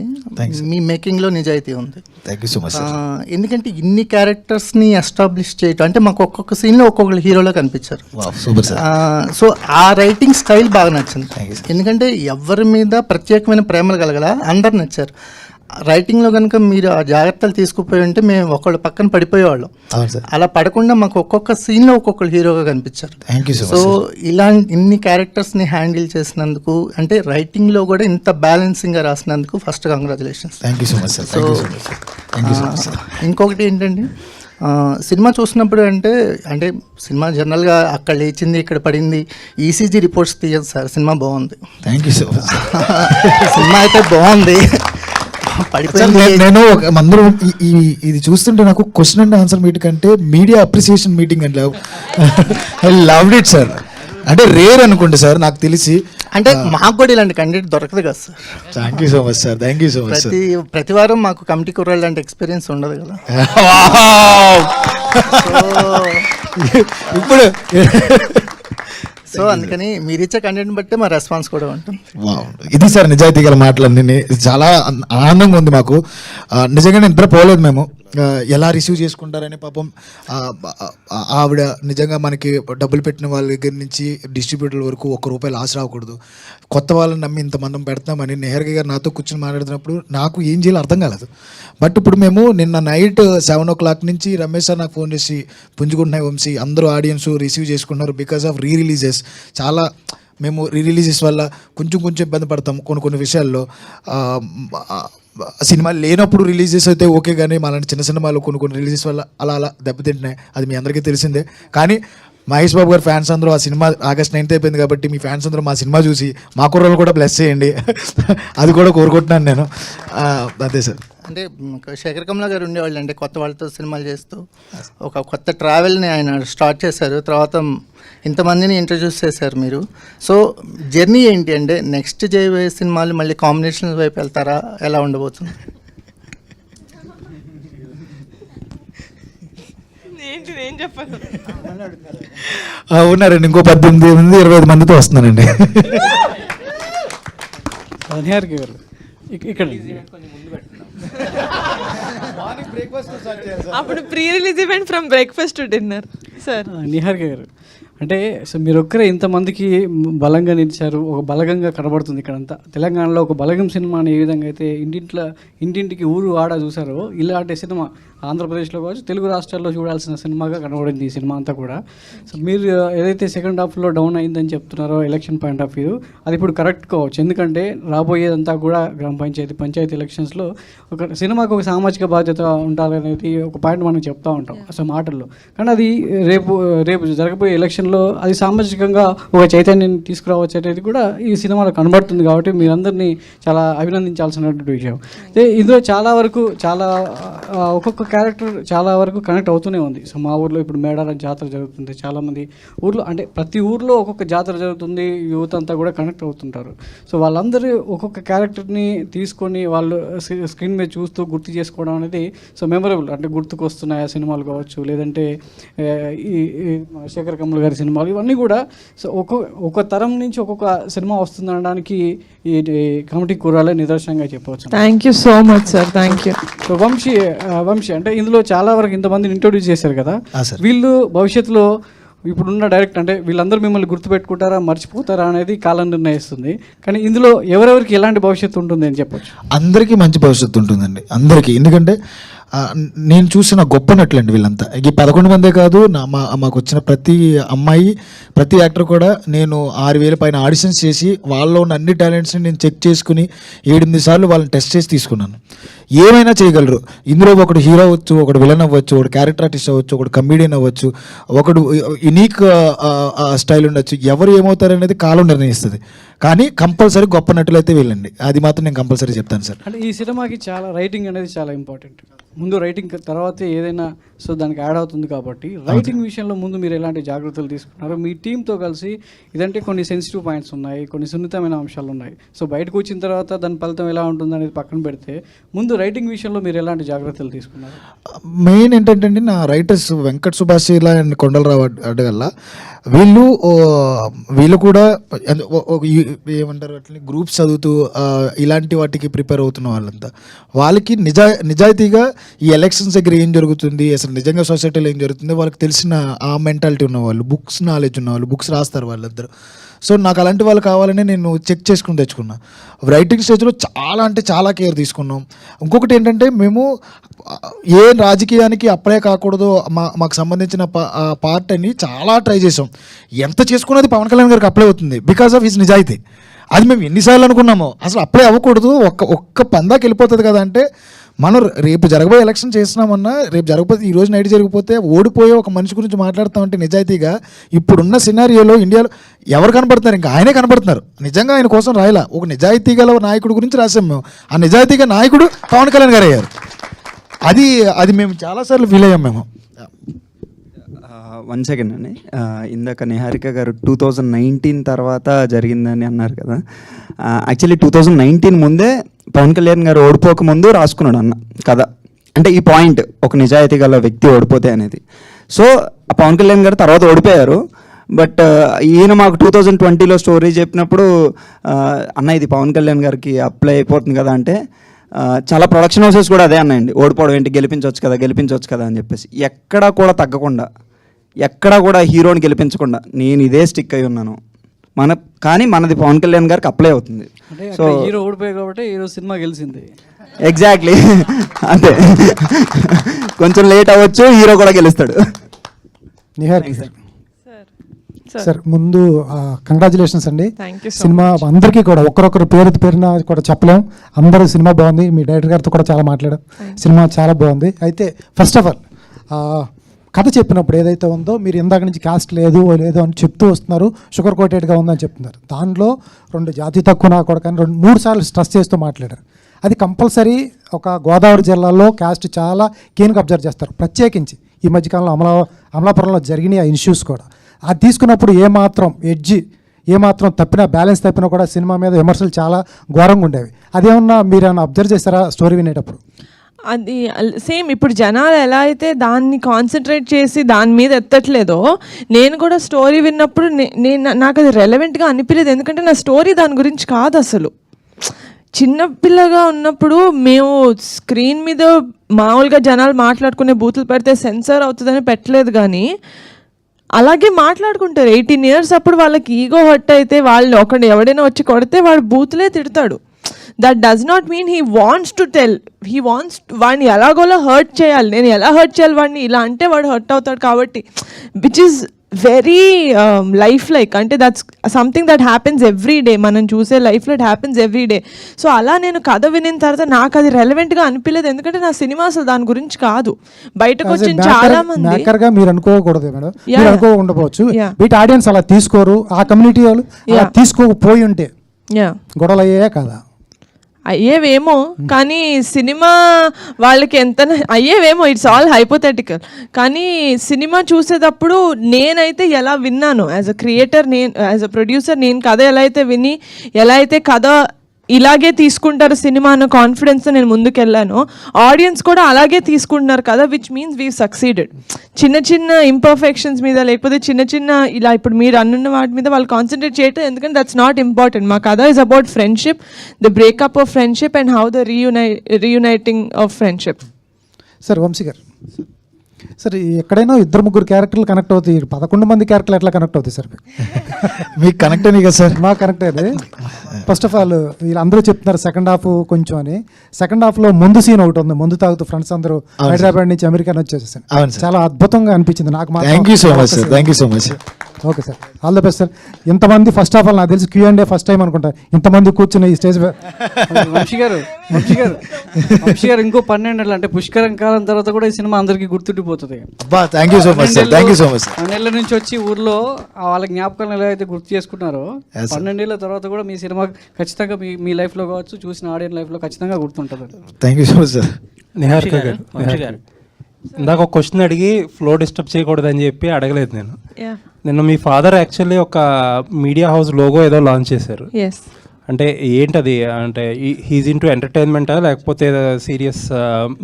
మీ మేకింగ్లో నిజాయితీ ఉంది. Thank you so much. ఎందుకంటే ఇన్ని క్యారెక్టర్స్ని ఎస్టాబ్లిష్ చేయటం అంటే మాకు ఒక్కొక్క సీన్లో ఒక్కొక్కరు హీరోలా కనిపించారు. Super sir. సో ఆ రైటింగ్ స్టైల్ బాగా నచ్చింది. ఎందుకంటే ఎవరి మీద ప్రత్యేకమైన ప్రేమలు కలగల, అందరు నచ్చారు. రైటింగ్లో కనుక మీరు ఆ జాగ్రత్తలు తీసుకుపోయి ఉంటే మేము ఒకళ్ళు పక్కన పడిపోయేవాళ్ళం. అలా పడకుండా మాకు ఒక్కొక్క సీన్లో ఒక్కొక్కరు హీరోగా కనిపించారు. సో ఇన్ని క్యారెక్టర్స్ని హ్యాండిల్ చేసినందుకు, అంటే రైటింగ్లో కూడా ఇంత బ్యాలెన్సింగ్గా రాసినందుకు first congratulations. Thank you so much sir. So ఇంకొకటి ఏంటంటే సినిమా చూసినప్పుడు అంటే సినిమా జనరల్గా అక్కడ లేచింది ఇక్కడ పడింది ఈసీజీ రిపోర్ట్స్ తీయదు సార్. సినిమా బాగుంది. Thank you so much. Cinema అయితే బాగుంది. నేను అందరూ ఇది చూస్తుంటే నాకు క్వశ్చన్ అండ్ ఆన్సర్ మీటింగ్ కంటే media appreciation meeting and I loved it sir. అంటే రేర్ అనుకోండి సార్ నాకు తెలిసి. అంటే మాకు కూడా ఇలాంటి కంటెంట్ దొరకదు కదా sir. Thank you so much sir. Thank you so much. ప్రతి వారం మాకు కమిటీ కుర్రాళ్ళు అంటే ఎక్స్పీరియన్స్ ఉండదు కదా. ఇప్పుడు సో అందుకని మీరు ఇచ్చే కంటెంట్ బట్టే మా రెస్పాన్స్ కూడా ఉంటుంది. ఇది సార్ నిజాయితీ గల మాటలన్నీ. చాలా ఆనందంగా ఉంది మాకు. నిజంగానే నిద్రపోలేదు మేము. ఎలా రిసీవ్ చేసుకుంటారని పాపం ఆవిడ నిజంగా మనకి డబ్బులు పెట్టిన వాళ్ళ దగ్గర నుంచి డిస్ట్రిబ్యూటర్ వరకు ₹1 లాస్ రాకూడదు, కొత్త వాళ్ళని నమ్మి ఇంతమంది పెడతామని నిహారిక గారు నాతో కూర్చొని మాట్లాడుతున్నప్పుడు నాకు ఏం చేయాలో అర్థం కాలేదు. బట్ ఇప్పుడు మేము నిన్న నైట్ 7 o'clock నుంచి రమేష్ సార్ నాకు ఫోన్ చేసి పుంజుకుంటున్నాయి వంశీ, అందరూ ఆడియన్స్ రిసీవ్ చేసుకున్నారు బికాస్ ఆఫ్ రిలీజెస్. చాలా మేము రిలీజెస్ వల్ల కొంచెం ఇబ్బంది పడతాం కొన్ని విషయాల్లో. సినిమా లేనప్పుడు రిలీజెస్ అయితే ఓకే, కానీ మాలాంటి చిన్న సినిమాలు కొన్ని రిలీజెస్ వల్ల అలా దెబ్బతింటున్నాయి. అది మీ అందరికీ తెలిసిందే. కానీ మహేష్ బాబు గారు ఫ్యాన్స్ అందరూ ఆ సినిమా August 9th అయిపోయింది కాబట్టి మీ ఫ్యాన్స్ అందరూ మా సినిమా చూసి మా కుర్రలు కూడా బ్లెస్ చేయండి. అది కూడా కోరుకుంటున్నాను నేను. అదే సార్. అంటే శేఖర్ కమలా గారు ఉండేవాళ్ళు, అంటే కొత్త వాళ్ళతో సినిమాలు చేస్తూ ఒక కొత్త ట్రావెల్ని ఆయన స్టార్ట్ చేశారు. తర్వాత ఇంతమందిని ఇంట్రడ్యూస్ చేశారు మీరు. సో జర్నీ ఏంటి అంటే నెక్స్ట్ చేయబోయే సినిమాలు మళ్ళీ కాంబినేషన్ వైపు వెళ్తారా, ఎలా ఉండబోతుంది? ఉన్నారండి, ఇంకో 18-20 మందితో వస్తున్నానండి. ఇక్కడ అప్పుడు pre release event from breakfast to dinner sir. Niharika గారు అంటే సో మీరు ఒక్కరే ఇంతమందికి బలంగా నిలిచారు, ఒక బలగంగా కనబడుతుంది ఇక్కడంతా. తెలంగాణలో ఒక బలగం సినిమాని ఏ విధంగా అయితే ఇంటింటికి ఊరు ఆడ చూసారో, ఇలాంటి సినిమా ఆంధ్రప్రదేశ్లో కావచ్చు తెలుగు రాష్ట్రాల్లో చూడాల్సిన సినిమాగా కనబడింది ఈ సినిమా అంతా కూడా. సో మీరు ఏదైతే సెకండ్ హాఫ్లో డౌన్ అయిందని చెప్తున్నారో ఎలక్షన్ పాయింట్ ఆఫ్ వ్యూ, అది ఇప్పుడు కరెక్ట్ కావచ్చు. ఎందుకంటే రాబోయేదంతా కూడా పంచాయతీ ఎలక్షన్స్లో ఒక సినిమాకు ఒక సామాజిక బాధ్యత ఉండాలనేది ఒక పాయింట్ మనం చెప్తూ ఉంటాం అసలు మాటల్లో. కానీ అది రేపు జరగబోయే ఎలక్షన్లో అది సామాజికంగా ఒక చైతన్యాన్ని తీసుకురావచ్చు అనేది కూడా ఈ సినిమాలో కనబడుతుంది. కాబట్టి మీరందరినీ చాలా అభినందించాల్సినటువంటి విషయం. ఇందులో చాలా వరకు ఒక్కొక్క క్యారెక్టర్ చాలా వరకు కనెక్ట్ అవుతూనే ఉంది. సో మా ఊర్లో ఇప్పుడు మేడారం జాతర జరుగుతుంది, చాలామంది ఊర్లో అంటే ప్రతి ఊర్లో ఒక్కొక్క జాతర జరుగుతుంది, యూత్ అంతా కూడా కనెక్ట్ అవుతుంటారు. సో వాళ్ళందరూ ఒక్కొక్క క్యారెక్టర్ని తీసుకొని వాళ్ళు స్క్రీన్ మీద చూస్తూ గుర్తు చేసుకోవడం అనేది సో మెమరబుల్. అంటే గుర్తుకు వస్తున్నాయి ఆ సినిమాలు కావచ్చు, లేదంటే ఈ శేఖర్ కమల్ గారి సినిమాలు, ఇవన్నీ కూడా సో ఒక్కొక్క తరం నుంచి ఒక్కొక్క సినిమా వస్తుందనడానికి ఈ కమిటీ కూరాలే నిదర్శనంగా చెప్పవచ్చు. Thank you so much sir, thank you. So Vamsi అంటే ఇందులో చాలా వరకు ఇంతమందిని ఇంట్రొడ్యూస్ చేశారు కదా, వీళ్ళు భవిష్యత్తులో ఇప్పుడున్న డైరెక్ట్ అంటే వీళ్ళందరూ మిమ్మల్ని గుర్తుపెట్టుకుంటారా మర్చిపోతారా అనేది కాలం నిర్ణయిస్తుంది. కానీ ఇందులో ఎవరెవరికి ఎలాంటి భవిష్యత్తు ఉంటుంది అని చెప్పొచ్చు? అందరికీ మంచి భవిష్యత్తు ఉంటుందండి, అందరికీ. ఎందుకంటే నేను చూసిన గొప్ప నటులండి వీళ్ళంతా. ఈ 11 మందే కాదు, మాకు వచ్చిన ప్రతి అమ్మాయి, ప్రతి యాక్టర్ కూడా నేను 6,000 పైన ఆడిషన్స్ చేసి వాళ్ళలో ఉన్న అన్ని టాలెంట్స్ని నేను చెక్ చేసుకుని 7-8 సార్లు వాళ్ళని టెస్ట్ చేసి తీసుకున్నాను. ఏమైనా చేయగలరు ఇందులో. ఒకడు హీరో అవ్వచ్చు, ఒకడు విలన్ అవ్వచ్చు, ఒకడు క్యారెక్టర్ ఆర్టిస్ట్ అవ్వచ్చు, ఒకడు కమీడియన్ అవ్వచ్చు, ఒకడు యునీక్ స్టైల్ ఉండొచ్చు. ఎవరు ఏమవుతారనేది కాలం నిర్ణయిస్తుంది. కానీ కంపల్సరీ గొప్ప నటులు అయితే వీళ్ళండి, అది మాత్రం నేను కంపల్సరీ చెప్తాను సార్. అంటే ఈ సినిమాకి చాలా రైటింగ్ అనేది చాలా ఇంపార్టెంట్. ముందు రైటింగ్ తర్వాతే ఏదైనా సో దానికి యాడ్ అవుతుంది కాబట్టి రైటింగ్ విషయంలో ముందు మీరు ఎలాంటి జాగ్రత్తలు తీసుకున్నారు మీ టీంతో కలిసి? ఇదంటే కొన్ని సెన్సిటివ్ పాయింట్స్ ఉన్నాయి, కొన్ని సున్నితమైన అంశాలు ఉన్నాయి. సో బయటకు వచ్చిన తర్వాత దాని ఫలితం ఎలా ఉంటుంది అనేది పక్కన పెడితే ముందు రైటింగ్ విషయంలో మీరు ఎలాంటి జాగ్రత్తలు తీసుకున్నారు? మెయిన్ ఏంటంటే అండి, నా రైటర్స్ వెంకట్ సుభాషిలా అండ్ కొండలరావు అడగల్ల వీళ్ళు కూడా ఏమంటారు అట్లా గ్రూప్స్ చదువుతూ ఇలాంటి వాటికి ప్రిపేర్ అవుతున్న వాళ్ళంతా. వాళ్ళకి నిజాయితీగా ఈ ఎలక్షన్స్ దగ్గర ఏం జరుగుతుంది, అసలు నిజంగా సొసైటీలో ఏం జరుగుతుంది వాళ్ళకి తెలిసిన ఆ మెంటాలిటీ ఉన్నవాళ్ళు, బుక్స్ నాలెడ్జ్ ఉన్నవాళ్ళు, బుక్స్ రాస్తారు వాళ్ళందరూ. సో నాకు అలాంటి వాళ్ళు కావాలని నేను చెక్ చేసుకుని తెచ్చుకున్నా. రైటింగ్ స్టేజ్లో చాలా అంటే చాలా కేర్ తీసుకున్నాం. ఇంకొకటి ఏంటంటే మేము ఏ రాజకీయానికి అప్లై కాకూడదు, మాకు సంబంధించిన పార్ట్ అని చాలా ట్రై చేసాం. ఎంత చేసుకున్నది పవన్ కళ్యాణ్ గారికి అప్లై అవుతుంది బికాస్ ఆఫ్ హిస్ నిజాయితీ. అది మేము ఎన్నిసార్లు అనుకున్నామో, అసలు అప్లై అవ్వకూడదు, ఒక్క పందాకి వెళ్ళిపోతుంది కదా అంటే, మనం రేపు జరగబోయే ఎలక్షన్ చేసినామన్నా రేపు జరగకపోతే ఈ రోజు నైట్ జరిగిపోతే ఓడిపోయే ఒక మనిషి గురించి మాట్లాడతామంటే నిజాయితీగా ఇప్పుడున్న సినారియోలో ఇండియాలో ఎవరు కనపడుతున్నారు? ఇంకా ఆయనే కనపడుతున్నారు. నిజంగా ఆయన కోసం రాయలా, ఒక నిజాయితీ గల నాయకుడి గురించి రాసాం మేము. ఆ నిజాయితీగా నాయకుడు పవన్ కళ్యాణ్ గారు అయ్యారు. అది మేము చాలాసార్లు ఫీల్ అయ్యాం మేము. 1 సెకండ్ అండి, ఇందాక నిహారిక గారు 2019 తర్వాత జరిగిందని అన్నారు కదా. యాక్చువల్లీ 2019 ముందే పవన్ కళ్యాణ్ గారు ఓడిపోకముందు రాసుకున్నాడు అన్న కదా, అంటే ఈ పాయింట్ ఒక నిజాయితీ గల వ్యక్తి ఓడిపోతే అనేది. సో పవన్ కళ్యాణ్ గారు తర్వాత ఓడిపోయారు. బట్ ఈయన మాకు 2020లో స్టోరీ చెప్పినప్పుడు అన్న ఇది పవన్ కళ్యాణ్ గారికి అప్లై అయిపోతుంది కదా అంటే, చాలా ప్రొడక్షన్ హౌసెస్ కూడా అదే అన్నాయండి, ఓడిపోవడం ఏంటి, గెలిపించవచ్చు కదా అని చెప్పేసి. ఎక్కడా కూడా తగ్గకుండా, ఎక్కడా కూడా హీరోని గెలిపించకుండా నేను ఇదే స్టిక్ అయి ఉన్నాను. కానీ మనది పవన్ కళ్యాణ్ గారికి అప్లై అవుతుంది. సో హీరో ఓడిపోయాయి కాబట్టి ఈరోజు సినిమా గెలిచింది. ఎగ్జాక్ట్లీ అంతే. కొంచెం లేట్ అవ్వచ్చు, హీరో కూడా గెలుస్తాడు. సార్ ముందు కంగ్రాచులేషన్స్ అండి. Thank you. సినిమా అందరికీ కూడా ఒక్కరొక్కరు పేరున కూడా చెప్పలేం. అందరూ సినిమా బాగుంది, మీ డైరెక్టర్ గారితో కూడా చాలా మాట్లాడాం. సినిమా చాలా బాగుంది. అయితే ఫస్ట్ ఆఫ్ ఆల్ కథ చెప్పినప్పుడు ఏదైతే ఉందో, మీరు ఇందాక నుంచి కాస్ట్ లేదు అని చెప్తూ వస్తున్నారు, షుగర్ కోటెడ్గా ఉందని చెప్తున్నారు. దానిలో 2 జాతి తక్కువ నా కూడా కానీ 3 సార్లు స్ట్రెస్ చేస్తూ మాట్లాడారు. అది కంపల్సరీ ఒక గోదావరి జిల్లాలో కాస్ట్ చాలా కీన్గా అబ్జర్వ్ చేస్తారు. ప్రత్యేకించి ఈ మధ్యకాలంలో అమలాపురంలో జరిగిన ఆ ఇష్యూస్ కూడా అది తీసుకున్నప్పుడు ఏమాత్రం తప్పినా, బ్యాలెన్స్ తప్పినా కూడా సినిమా మీద విమర్శలు చాలా ఘోరంగా ఉండేవి. అదేమన్నా మీరు ఏమన్నా అబ్జర్వ్ చేస్తారా స్టోరీ వినేటప్పుడు? అది సేమ్ ఇప్పుడు జనాలు ఎలా అయితే దాన్ని కాన్సన్ట్రేట్ చేసి దాని మీద ఎత్తట్లేదో, నేను కూడా స్టోరీ విన్నప్పుడు నాకు అది రెలవెంట్గా అనిపించలేదు. ఎందుకంటే నా స్టోరీ దాని గురించి కాదు. అసలు చిన్నపిల్లగా ఉన్నప్పుడు మేము స్క్రీన్ మీద మామూలుగా జనాలు మాట్లాడుకునే బూతులు పెడితే సెన్సార్ అవుతుందని పెట్టలేదు. కానీ అలాగే మాట్లాడుకుంటారు 18 years అప్పుడు వాళ్ళకి ఈగో హర్ట్ అయితే వాళ్ళు ఎవడైనా వచ్చి కొడితే వాడు బూతులే తిడతాడు. That does not mean he wants to tell, he wants వాడిని ఎలాగోలా హర్ట్ చేయాలి. నేను ఎలా హర్ట్ చేయాలి వాడిని, ఇలా అంటే వాడు హర్ట్ అవుతాడు. కాబట్టి which is very life like, అంటే that's something that happens every day. మనం చూసే లైఫ్లో it happens every day. So అలా నేను కథ వినిన తర్వాత నాకు అది రెలవెంట్గా అనిపించలేదు. ఎందుకంటే నా సినిమా అసలు దాని గురించి కాదు. బయటకు వచ్చిన చాలా మంది మీరు అనుకోకూడదు మేడం, మీరు అనుకోకుండవచ్చు. వీటి ఆడియన్స్ అలా తీసుకోరు, ఆ కమ్యూనిటీ వాళ్ళు తీసుకోకపోయి ఉంటే గొడవలు అయ్యాయా కదా? అయ్యేవేమో, కానీ సినిమా వాళ్ళకి ఎంత అయ్యేవేమో, ఇట్స్ ఆల్ హైపోథెటికల్. కానీ సినిమా చూసేటప్పుడు నేనైతే ఎలా విన్నాను యాజ్ అ క్రియేటర్, నేను యాజ్ అ ప్రొడ్యూసర్, నేను కథ ఎలా అయితే విని, ఎలా అయితే కథ ఇలాగే తీసుకుంటారు సినిమా అన్న కాన్ఫిడెన్స్తో నేను ముందుకెళ్ళాను, ఆడియన్స్ కూడా అలాగే తీసుకుంటున్నారు కదా, విచ్ మీన్స్ వీ సక్సీడెడ్. చిన్న చిన్న ఇంపర్ఫెక్షన్స్ మీద, లేకపోతే చిన్న చిన్న ఇలా ఇప్పుడు మీరు అన్నున్న వాటి మీద వాళ్ళు కాన్సన్ట్రేట్ చేయటం, ఎందుకంటే దట్స్ నాట్ ఇంపార్టెంట్. మా కథ is about friendship, the breakup of friendship and how the reuniting of friendship. Sir Vamsi garu, sir ఎక్కడైనా 2-3 క్యారెక్టర్లు కనెక్ట్ అవుతాయి, 11 మంది క్యారెక్టర్లు ఎట్లా కనెక్ట్ అవుతాయి సార్? మీకు కనెక్ట్ అయినాయి కదా సార్? మాకు కనెక్ట్ అయ్యేది. ఫస్ట్ ఆఫ్ ఆల్ వీళ్ళందరూ చెప్తున్నారు సెకండ్ హాఫ్ కొంచెం అని. సెకండ్ హాఫ్లో ముందు సీన్ ఒకటి ఉంది, ముందు తాగుతూ ఫ్రెండ్స్ అందరూ హైదరాబాద్ నుంచి అమెరికా వచ్చేసారు. చాలా అద్భుతంగా అనిపించింది నాకు. Thank you so much sir, thank you so much. Okay sir, all the best sir. ఇంతమంది ఫస్ట్ ఆఫ్ ఆల్ నాకు తెలిసి Q&A ఫస్ట్ టైం అనుకుంటా ఇంతమంది కూర్చుని ఈ స్టేజ్. వంశీ గారు ఇంకో 12 ఏళ్ళు అంటే పుష్కరం కాలం తర్వాత కూడా ఈ సినిమా అందరికీ గుర్తుండిపోతుంది. అబ్బా thank you so much sir, thank you so much. 12 ఏళ్ళ నుంచి వచ్చి ఊర్లో వాళ్ళ జ్ఞాపకాలను ఎలా అయితే గుర్తు చేసుకుంటున్నారో, 12 ఏళ్ళ తర్వాత కూడా మీ సినిమా ఖచ్చితంగా మీ లైఫ్లో కావచ్చు, చూసిన ఆడియన్స్ లైఫ్లో ఖచ్చితంగా గుర్తుంటుంది. Thank you so much sir. Niharika గారు, ఇందాక ఒక క్వశ్చన్ అడిగి ఫ్లో డిస్టర్బ్ చేయకూడదని చెప్పి అడగలేదు నేను. నిన్న మీ ఫాదర్ యాక్చువల్లీ ఒక మీడియా హౌస్ లోగో ఏదో లాంచ్ చేశారు. అంటే ఏంటది? అంటే హీజ్ ఇంటూ ఎంటర్టైన్మెంటా లేకపోతే serious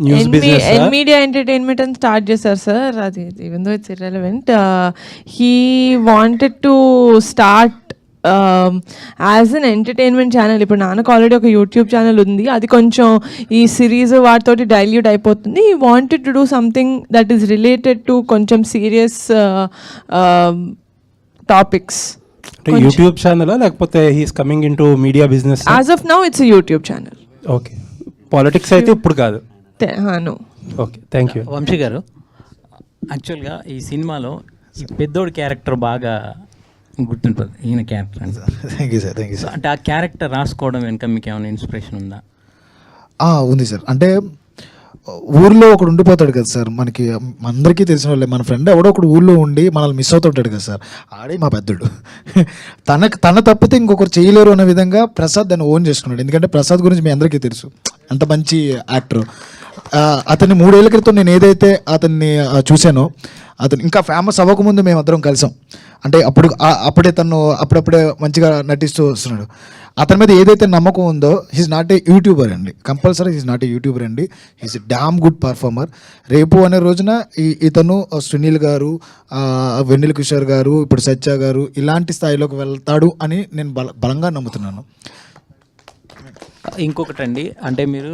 news business? Media entertainment అని స్టార్ట్ చేశారు సార్. అది even though it's irrelevant, he wanted to start as an entertainment channel. ఇప్పుడు నాన్నకు ఆల్రెడీ ఒక యూట్యూబ్ ఛానల్ ఉంది, అది కొంచెం ఈ సిరీస్ వాటితోటి డైల్యూట్ అయిపోతుంది. He wanted to do something that is related to కొంచెం సీరియస్ టాపిక్స్. యూట్యూబ్ ఛానల్ లేకపోతే he's coming into media business? As of now it's YouTube channel. Okay, politics అయితే ఇప్పుడు కాదు. No. Okay, thank you. Vamsi garu, యాక్చువల్గా ఈ సినిమాలో ఈ పెద్దోడి క్యారెక్టర్ బాగా గుర్తుంటుంది, ఈయన character. Thank you sir, thank you sir. అంటే ఆ క్యారెక్టర్ రాసుకోవడం వెనుక మీకు ఏమైనా ఇన్స్పిరేషన్ ఉందా? ఉంది సార్. అంటే ఊర్లో ఒకడు ఉండిపోతాడు కదా సార్, మనకి అందరికీ తెలిసిన వాళ్ళే, మన ఫ్రెండ్ ఎవడో ఒకడు ఊళ్ళో ఉండి మనల్ని మిస్ అవుతుంటాడు కదా సార్, ఆడే మా పెద్దోడు. తన తప్పితే ఇంకొకరు చేయలేరు అనే విధంగా ప్రసాద్ దాన్ని ఓన్ చేసుకున్నాడు. ఎందుకంటే ప్రసాద్ గురించి మీ అందరికీ తెలుసు, అంత మంచి యాక్టర్. అతన్ని 3 ఏళ్ల క్రితం నేను ఏదైతే అతన్ని చూశానో, అతను ఇంకా ఫేమస్ అవ్వకముందు మేము అందరం కలిసాం. అంటే అప్పుడప్పుడే మంచిగా నటిస్తూ వస్తున్నాడు. అతని మీద ఏదైతే నమ్మకం ఉందో, హీస్ నాట్ ఏ యూట్యూబర్ అండి, compulsory he's not a YouTuber అండి, హీస్ డామ్ గుడ్ పర్ఫార్మర్. రేపు అనే రోజున ఇతను సునీల్ గారు, వెన్నెల కిషోర్ గారు, ఇప్పుడు సత్య గారు ఇలాంటి స్థాయిలోకి వెళ్తాడు అని నేను బలంగా నమ్ముతున్నాను. ఇంకొకటండి, అంటే మీరు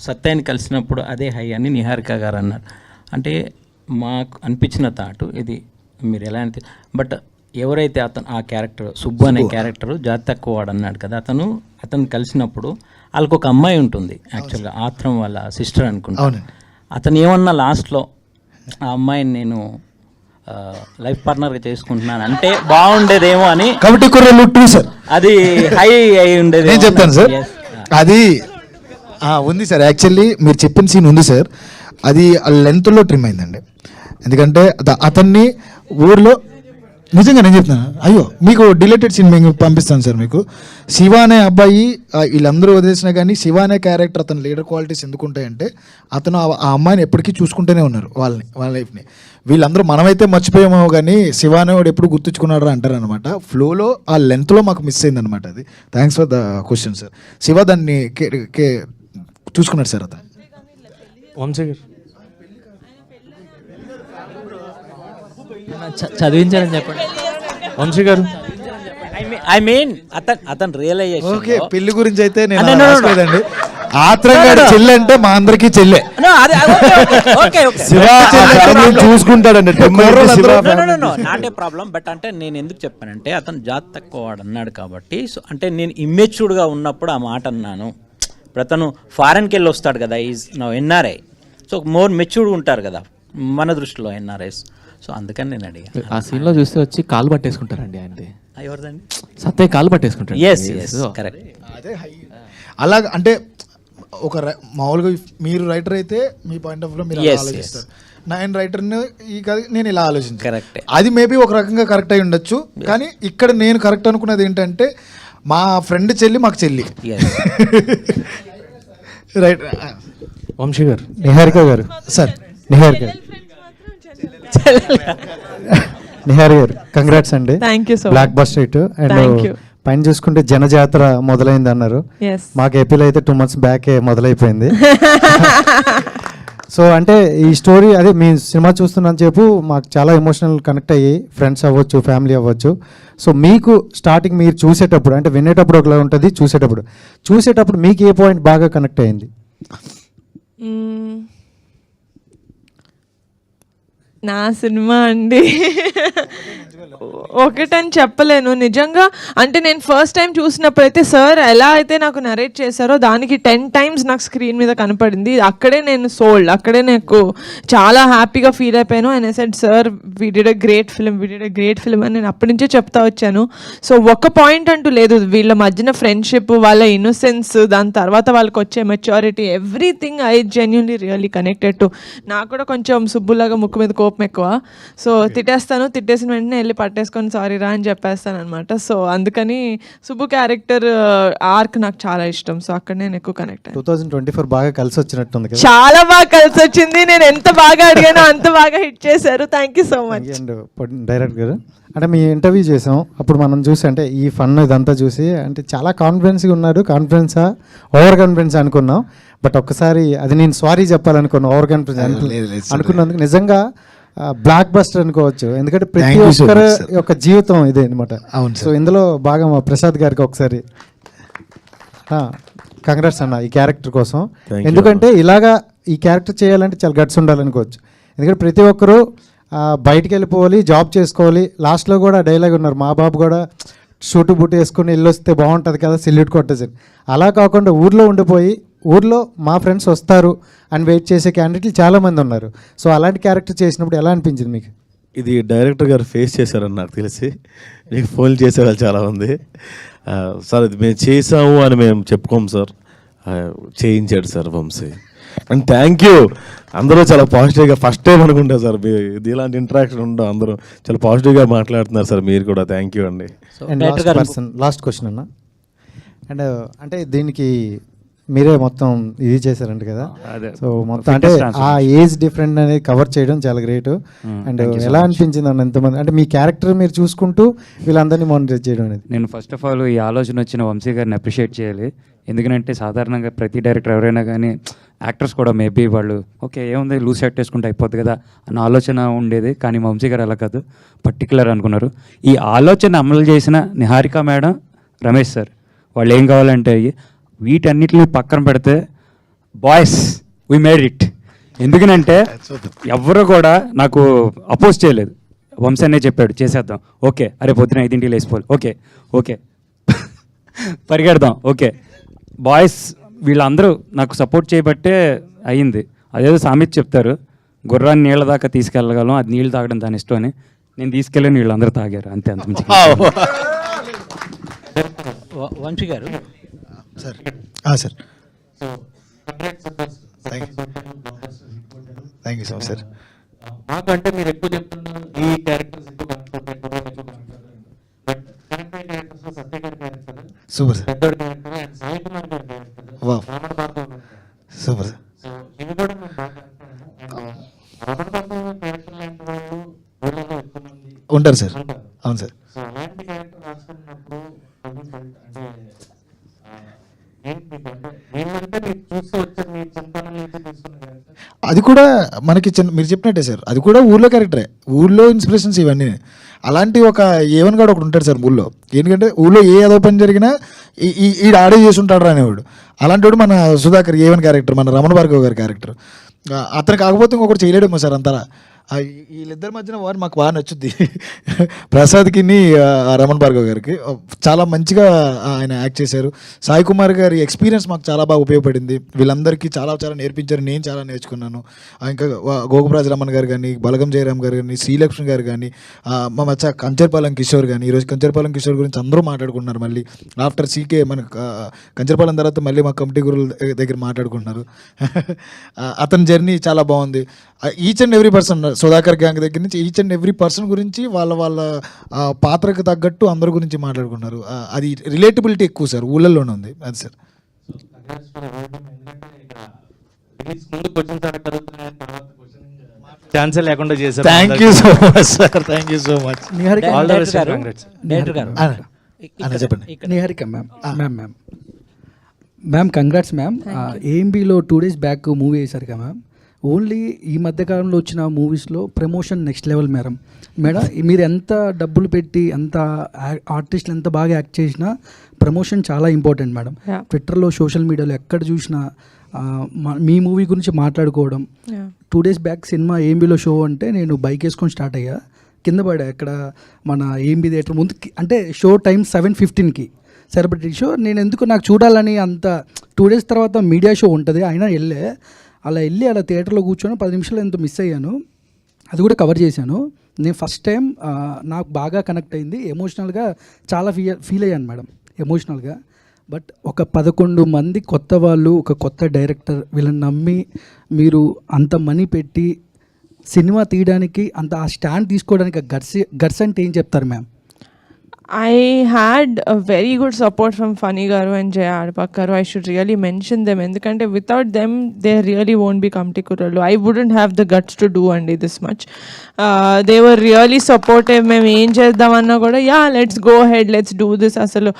సత్యాన్ని కలిసినప్పుడు అదే హై అని నిహారిక గారు అన్నారు. అంటే మాకు అనిపించిన థాటు ఇది, మీరు ఎలా అంటే, బట్ ఎవరైతే ఆ క్యారెక్టర్ సుబ్బు అనే క్యారెక్టర్ జాతి తక్కువ వాడు అన్నాడు కదా, అతను కలిసినప్పుడు వాళ్ళకు ఒక అమ్మాయి ఉంటుంది, యాక్చువల్గా ఆత్రం వాళ్ళ సిస్టర్ అనుకుంటా. అతను ఏమన్నా లాస్ట్లో ఆ అమ్మాయిని నేను లైఫ్ పార్ట్నర్గా చేసుకుంటున్నాను అంటే బాగుండేదేమో అని, కాబట్టి సార్ అది హై అయి ఉండేది. నేను చెప్తాను సార్, అది ఉంది సార్. యాక్చువల్లీ మీరు చెప్పిన సీన్ ఉంది సార్, అది లెంత్లో ట్రిమ్ అయిందండి. ఎందుకంటే అతన్ని ఊర్లో నిజంగా నేను చెప్తున్నాను, అయ్యో మీకు డిలేటెడ్ సీన్ మేము పంపిస్తాను సార్ మీకు. శివ అనే అబ్బాయి వీళ్ళందరూ వదిలేసినా కానీ శివ అనే క్యారెక్టర్ అతని లీడర్ క్వాలిటీస్ ఎందుకుంటాయంటే, అతను ఆ అమ్మాయిని ఎప్పటికీ చూసుకుంటూనే ఉన్నారు, వాళ్ళ లైఫ్ని. వీళ్ళందరూ మనమైతే మర్చిపోయామో కానీ శివ అనేవాడు ఎప్పుడు గుర్తుంచుకున్నాడు అంటారు అనమాట. ఫ్లోలో ఆ లెంత్లో మాకు మిస్ అయింది అనమాట. అది thanks for the question sir. Shiva దాన్ని చూసుకున్నాడు సార్. అతను వంశీ గారు చదివించారని చెప్పండి. వంశీ గారు, ఐ మీన్ అతను రియలైజేషన్. ఓకే, పెళ్లి గురించి అయితే నేను రాసుకోలేదండి. ఆత్రంగా చెల్లె అంటే మా అందరికీ చెల్లె, చూసుకుంటాడండి. Not a problem. బట్ అంటే నేను ఎందుకు చెప్పానంటే, అతను జాతి తక్కువ వాడు అన్నాడు కాబట్టి, సో అంటే నేను ఇమ్మెచ్యూర్డ్గా ఉన్నప్పుడు ఆ మాట అన్నాను. ఇప్పుడు అతను ఫారెన్కి వెళ్ళి వస్తాడు కదా, is now NRI, so more మెచ్యూర్డ్గా ఉంటారు కదా మన దృష్టిలో ఎన్ఆర్ఐస్. సో అందుకని నేను అడిగా. ఆ సీన్లో చూస్తే వచ్చి కాలు పట్టేసుకుంటారండి ఆయనది. ఎవరిదండి? సత్య కాలు పట్టేసుకుంటారు. కరెక్ట్. అదే అలా అంటే ఒక మామూలుగా మీరు రైటర్ అయితే మీ పాయింట్ ఆఫ్ వ్యూలో మీరు ఆలోచిస్తారు, నేను రైటర్ని నేను ఇలా ఆలోచించాను. కరెక్ట్. అది మేబీ ఒక రకంగా కరెక్ట్ అయి ఉండొచ్చు, కానీ ఇక్కడ నేను కరెక్ట్ అనుకున్నది ఏంటంటే, మా ఫ్రెండ్ చెల్లి మాకు చెల్లి. రైట్. వంశీ గారు. నిహారిక గారు. సార్ నిహారిక నిహారి గారు కంగ్రాట్స్ అండి. Thank you so block buster hit. Thank and you. పైన చూసుకుంటే జనజాతర మొదలైంది అన్నారు. Yes. మాకు ఏపీలో అయితే 2 months బ్యాకే మొదలైపోయింది. సో అంటే ఈ స్టోరీ అదే మీ సినిమా చూస్తున్నాను చెప్పు మాకు చాలా ఎమోషనల్ కనెక్ట్ అయ్యి ఫ్రెండ్స్ అవ్వచ్చు ఫ్యామిలీ అవ్వచ్చు. సో మీకు స్టార్టింగ్ మీరు చూసేటప్పుడు అంటే వినేటప్పుడు ఒకలా ఉంటుంది, చూసేటప్పుడు మీకు ఏ పాయింట్ బాగా కనెక్ట్ అయ్యింది? నా సినిమా అండి ఒకటని చెప్పలేను నిజంగా. అంటే నేను ఫస్ట్ టైం చూసినప్పుడైతే సార్ ఎలా అయితే నాకు నరేట్ చేశారో దానికి 10 times నాకు స్క్రీన్ మీద కనపడింది. అక్కడే నేను సోల్డ్, అక్కడే నాకు చాలా హ్యాపీగా ఫీల్ అయిపోయాను. And I said sir we did a great film అని నేను అప్పటి నుంచే చెప్తా వచ్చాను. సో ఒక పాయింట్ అంటూ లేదు, వీళ్ళ మధ్యన ఫ్రెండ్షిప్, వాళ్ళ ఇన్నోసెన్స్, దాని తర్వాత వాళ్ళకి వచ్చే maturity, everything I genuinely really connected to. నాకు కూడా కొంచెం సుబ్బులాగా ముక్కు మీద కోపం ఎక్కువ. సో తిట్టేసిన వెంటనే వెళ్ళి పట్టేసుకొని సారీ రా అని చెప్పేస్తాను అనమాట. సో అందుకని సుబ్బు క్యారెక్టర్ ఆర్క్ నాకు చాలా ఇష్టం. సో అక్కడ నేను ఎక్కువ కనెక్ట్ అయ్యాను. 2024 బాగా కలిసి వచ్చినట్టుంది కదా? చాలా బాగా కలిసి వచ్చింది. నేను ఎంత బాగా అడిగానో అంత బాగా హిట్ చేశారు. Thank you so much. And director గారు అంటే మీ ఇంటర్వ్యూ చేసాం అప్పుడు మనం చూసి అంటే ఈ ఫన్ ఇదంతా చూసి అంటే చాలా కాన్ఫిడెన్స్గా ఉన్నారు. కాన్ఫిడెన్సా ఓవర్ కాన్ఫిడెన్స్ అనుకున్నాం. బట్ ఒక్కసారి అది నేను సారీ చెప్పాలనుకున్నాను, ఓవర్ కాన్ఫిడెన్స్ అనుకున్నందుకు. నిజంగా బ్లాక్ బస్టర్ అనుకోవచ్చు, ఎందుకంటే ప్రతి ఒక్కరి యొక్క జీవితం ఇదే అనమాట. సో ఇందులో బాగా మా ప్రసాద్ గారికి ఒకసారి కంగ్రాట్స్ అన్న ఈ క్యారెక్టర్ కోసం. ఎందుకంటే ఇలాగా ఈ క్యారెక్టర్ చేయాలంటే చాలా గట్స్ ఉండాలనుకోవచ్చు. ఎందుకంటే ప్రతి ఒక్కరూ బయటికి వెళ్ళిపోవాలి, జాబ్ చేసుకోవాలి. లాస్ట్లో కూడా డైలాగ్ ఉన్నారు, మా బాబు కూడా షూటు బూటు వేసుకుని వెళ్ళొస్తే బాగుంటుంది కదా సెల్యూట్ కొట్టేసి. అలా కాకుండా ఊర్లో ఉండిపోయి ఊర్లో మా ఫ్రెండ్స్ వస్తారు అని వెయిట్ చేసే క్యాండిడేట్లు చాలామంది ఉన్నారు. సో అలాంటి క్యారెక్టర్ చేసినప్పుడు ఎలా అనిపించింది మీకు? ఇది డైరెక్టర్ గారు ఫేస్ చేశారని నాకు తెలిసి, మీకు ఫోన్ చేసేవాళ్ళు చాలామంది. సార్ ఇది మేము చేసాము అని మేము చెప్పుకోము సార్, చేయించాడు sir Vamsi. And thank you. అందరూ చాలా పాజిటివ్గా ఫస్ట్ టైం అనుకుంటా సార్ ఇది ఇలాంటి ఇంటరాక్షన్ ఉండవు, అందరూ చాలా పాజిటివ్గా మాట్లాడుతున్నారు సార్. మీరు కూడా థ్యాంక్ యూ అండి. లాస్ట్ క్వశ్చన్ అన్న, అండ్ అంటే దీనికి మీరే మొత్తం ఇది చేశారంట కదా? సో మొత్తం అంటే ఆ ఏజ్ డిఫరెంట్ అనేది కవర్ చేయడం చాలా గ్రేట్. అండ్ ఎలా అనిపించింది అన్న ఎంతమంది అంటే మీ క్యారెక్టర్ మీరు చూసుకుంటూ వీళ్ళందరినీ మానిటర్ చేయడం అనేది? నేను ఫస్ట్ ఆఫ్ ఆల్ ఈ ఆలోచన వచ్చిన వంశీ గారిని అప్రిషియేట్ చేయాలి. ఎందుకంటే సాధారణంగా ప్రతి డైరెక్టర్ ఎవరైనా కానీ యాక్టర్స్ కూడా మేబీ వాళ్ళు ఓకే ఏముంది లూజ్ సెట్ వేసుకుంటే అయిపోద్ది కదా అన్న ఆలోచన ఉండేది. కానీ మా వంశీ గారు అలా కాదు, పర్టికులర్ అనుకున్నారు. ఈ ఆలోచన అమలు చేసిన నిహారిక మేడం, రమేష్ సార్, వాళ్ళు ఏం కావాలంటే వీటన్నిటిని పక్కన పెడితే బాయ్స్ వీ మేడ్ ఇట్. ఎందుకనంటే ఎవరు కూడా నాకు అపోజ్ చేయలేదు. వంశీ అనే చెప్పాడు చేసేద్దాం, ఓకే. అరే పొద్దున 5 లేచిపోవాలి, ఓకే పరిగెడదాం, ఓకే. బాయ్స్ వీళ్ళందరూ నాకు సపోర్ట్ చేయబట్టే అయ్యింది. అదేదో సామెత చెప్తారు, గుర్రాన్ని నీళ్ళ దాకా తీసుకెళ్ళగలం, అది నీళ్ళు తాగడం దాని ఇష్టం అని. నేను తీసుకెళ్ళని వీళ్ళందరూ తాగారు, అంతే. అంత Vamsi garu sir sir thank you so much sir. మాకు అంటే మీరు ఎక్కువ చెప్తున్నారు ఈ క్యారెక్టర్స్ ఎక్కువ సూపర్ సార్. Super sir. ఉంటారు సార్. అవును సార్. అది కూడా మనకి మీరు చెప్పినట్టే సార్, అది కూడా ఊర్లో క్యారెక్టరే, ఊర్లో ఇన్స్పిరేషన్స్ ఇవన్నీ. అలాంటి ఒక ఏవన్ గాడు ఒకటి ఉంటాడు సార్ ఊళ్ళో. ఎందుకంటే ఊళ్ళో ఏ ఏదో పని జరిగినా ఈ ఆడే చేసి ఉంటాడు అనేవాడు. అలాంటి వాడు మన సుధాకర్ ఏవన్ క్యారెక్టర్, మన రమణ భార్గవ్ గారి క్యారెక్టర్. అతను కాకపోతే ఇంకొకటి చేయలేడేమో సార్ అంతా. వీళ్ళిద్దరి మధ్యన వారు మాకు బాగా నచ్చుద్ది. ప్రసాద్కి రమణ్ భార్గవ్ గారికి చాలా మంచిగా ఆయన యాక్ట్ చేశారు. సాయి కుమార్ గారి ఎక్స్పీరియన్స్ మాకు చాలా బాగా ఉపయోగపడింది. వీళ్ళందరికీ చాలా చాలా నేర్పించారు, నేను చాలా నేర్చుకున్నాను. ఇంకా గోగురాజ్ రమణ్ గారు కానీ, బలగం జయరామ్ గారు కానీ, శ్రీలక్ష్మి గారు కానీ, మా మచ్చ కంచర్పాలెం కిషోర్ కానీ. ఈరోజు కంచర్పాలెం కిషోర్ గురించి అందరూ మాట్లాడుకుంటున్నారు. మళ్ళీ ఆఫ్టర్ సీకే మన కంచర్పాలెం తర్వాత మళ్ళీ మా కమిటీ గురువుల దగ్గర మాట్లాడుకుంటున్నారు. అతని జర్నీ చాలా బాగుంది. Each and every person Sudhakar gang దగ్గర నుంచి ఈచ్ అండ్ ఎవ్రీ పర్సన్ గురించి వాళ్ళ పాత్రకు తగ్గట్టు అందరి గురించి మాట్లాడుకున్నారు. అది రిలేటబిలిటీ ఎక్కువ సార్, ఊళ్ళల్లోనే ఉంది అది సార్. ఛాన్సే లేకుండా చేశారు. Thank you so much sir, thank you so much. చెప్పండి. Niharika ma'am congrats ma'am. ఏఎంబీలో 2 days బ్యాక్ మూవీ వేశారు కదా మ్యామ్. ఓన్లీ ఈ మధ్యకాలంలో వచ్చిన మూవీస్లో ప్రమోషన్ నెక్స్ట్ లెవెల్ మేడం. మీరు ఎంత డబ్బులు పెట్టి ఎంత ఆర్టిస్టులు ఎంత బాగా యాక్ట్ చేసినా ప్రమోషన్ చాలా ఇంపార్టెంట్ మేడం. ట్విట్టర్లో సోషల్ మీడియాలో ఎక్కడ చూసినా మీ మూవీ గురించి మాట్లాడుకోవడం. 2 days బ్యాక్ సినిమా ఏఎంబీలో షో అంటే నేను బైక్ వేసుకొని స్టార్ట్ అయ్యా, కింద పడా ఇక్కడ మన ఏఎంబీ థియేటర్ ముందు. అంటే షో టైం 7:15కి సెలబ్రిటీ షో. నేను ఎందుకు నాకు చూడాలని అంత 2 days తర్వాత మీడియా షో ఉంటుంది అయినా అలా థియేటర్లో కూర్చొని 10 నిమిషాలు ఎంతో మిస్ అయ్యాను. అది కూడా కవర్ చేశాను. నేను ఫస్ట్ టైం నాకు బాగా కనెక్ట్ అయింది, ఎమోషనల్గా చాలా ఫీల్ అయ్యాను మేడం ఎమోషనల్గా. బట్ ఒక 11 మంది కొత్త వాళ్ళు, ఒక కొత్త డైరెక్టర్, వీళ్ళని నమ్మి మీరు అంత మనీ పెట్టి సినిమా తీయడానికి అంత ఆ స్టాండ్ తీసుకోవడానికి గట్స్ అంటే ఏం చెప్తారు ma'am? I had a very good support from Funny Garu and Jaya Arpak Garu. I should really mention them. Endukante without them, they really won't be Kamti Kurallu. I wouldn't have the guts to do andi this much. They were really supportive. Mem em cheddam kuda, yeah, let's go ahead, let's do this. Asalu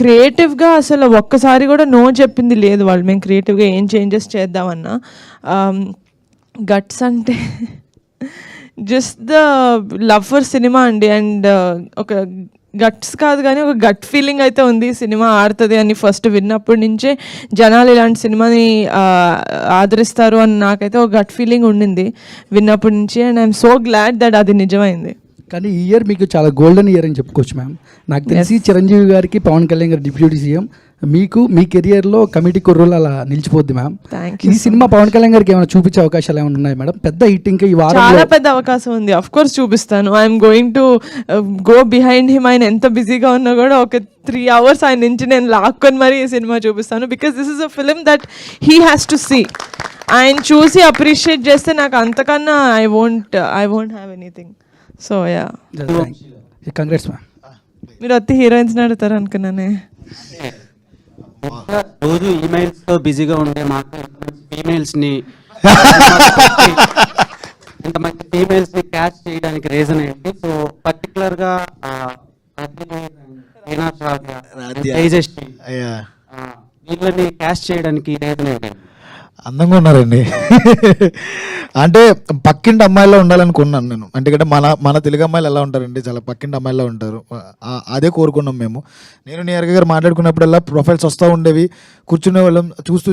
creative ga asalu okkasari kuda no cheppindi ledhu vallu. Mem creative ga em changes cheddam anna. Guts ante just the love for cinema andi, and oka guts కాదు కానీ ఒక gut feeling అయితే ఉంది cinema ఆడుతుంది అని. First విన్నప్పటి నుంచే జనాలు ఇలాంటి సినిమాని ఆదరిస్తారు అని నాకైతే ఒక గట్ ఫీలింగ్ ఉండింది విన్నప్పటి నుంచి. And I'm so glad that అది నిజమైంది. కానీ ఈ ఇయర్ మీకు చాలా గోల్డెన్ ఇయర్ అని చెప్పుకోవచ్చు మ్యామ్. నాకు తెలిసి చిరంజీవి గారికి, పవన్ కళ్యాణ్ గారు డిప్యూటీ సీఎం, మీకు మీ కెరియర్లో కమిటీ కుర్రోలు అలా నిలిచిపోద్ది మ్యామ్. ఈ సినిమా పవన్ కళ్యాణ్ గారికి ఏమైనా చూపించే అవకాశాలు ఏమైనా ఉన్నాయి మేడం? పెద్ద హిట్ ఇంకా ఈ వారం చాలా పెద్ద అవకాశం ఉంది. అఫ్ కోర్స్ చూపిస్తాను. I'm going to go behind him. ఆయన ఎంత బిజీగా ఉన్నా కూడా ఒక 3 hours ఆయన నుంచి నేను లాక్కొని మరీ ఈ సినిమా చూపిస్తాను. Because this is a film that he has to see. ఆయన చూసి అప్రిషియేట్ చేస్తే నాకు అంతకన్నా I won't have anything. So yeah, congrats ma'am. మీరు వచ్చి హీరోయిన్స్ అడుగుతారు అనుకున్నానే. రోజు ఈమెయిల్స్తో బిజీగా ఉండే మాకు ఫీమేల్స్ని ఇంతమంది ఫీమేల్స్ని క్యాచ్ చేయడానికి రీజన్ ఏంటి? సో పర్టికులర్గా వీళ్ళని క్యాచ్ చేయడానికి రీజన్ ఏంటి? అందంగా ఉన్నారండి. అంటే పక్కింటి అమ్మాయిలో ఉండాలనుకున్నాను నేను. ఎందుకంటే మన తెలుగు అమ్మాయిలు ఎలా ఉంటారండి, చాలా పక్కింటి అమ్మాయిలో ఉంటారు. అదే కోరుకున్నాం మేము. నేను నిహారిక గారు మాట్లాడుకున్నప్పుడల్లా ప్రొఫైల్స్ వస్తూ ఉండేవి, కూర్చునే వాళ్ళం చూస్తూ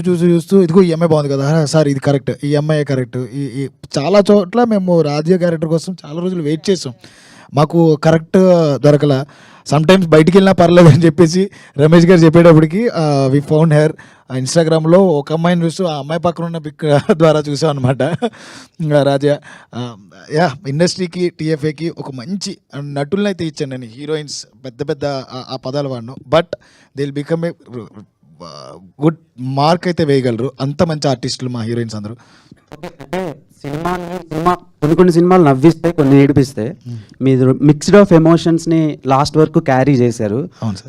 ఇదిగో ఈ అమ్మాయి బాగుంది కదా సార్, ఇది కరెక్ట్, ఈ అమ్మాయి కరెక్ట్. ఈ చాలా చోట్ల మేము రాజ్య క్యారెక్టర్ కోసం చాలా రోజులు వెయిట్ చేసాం, మాకు కరెక్ట్ దొరకల. సమ్టైమ్స్ బయటికి వెళ్ళినా పర్లేదు అని చెప్పేసి రమేష్ గారు చెప్పేటప్పటికి వి ఫౌండ్ హెర్. ఇన్స్టాగ్రామ్లో ఒక అమ్మాయిని చూస్తూ ఆ అమ్మాయి పక్కన ఉన్న పిక్ ద్వారా చూసాం అనమాట. రాజా యా ఇండస్ట్రీకి, టీఎఫ్ఏకి ఒక మంచి నటులను అయితే ఇచ్చాను నేను. హీరోయిన్స్ పెద్ద ఆ పదాలు వాడిను, but they will become a good mark అయితే వేయగలరు. అంత మంచి ఆర్టిస్టులు మా హీరోయిన్స్ అందరూ. సినిమా కొన్ని సినిమాలు నవ్విస్తాయి, కొన్ని ఏడిపిస్తాయి. మీరు మిక్స్డ్ ఆఫ్ ఎమోషన్స్ని లాస్ట్ వరకు క్యారీ చేశారు.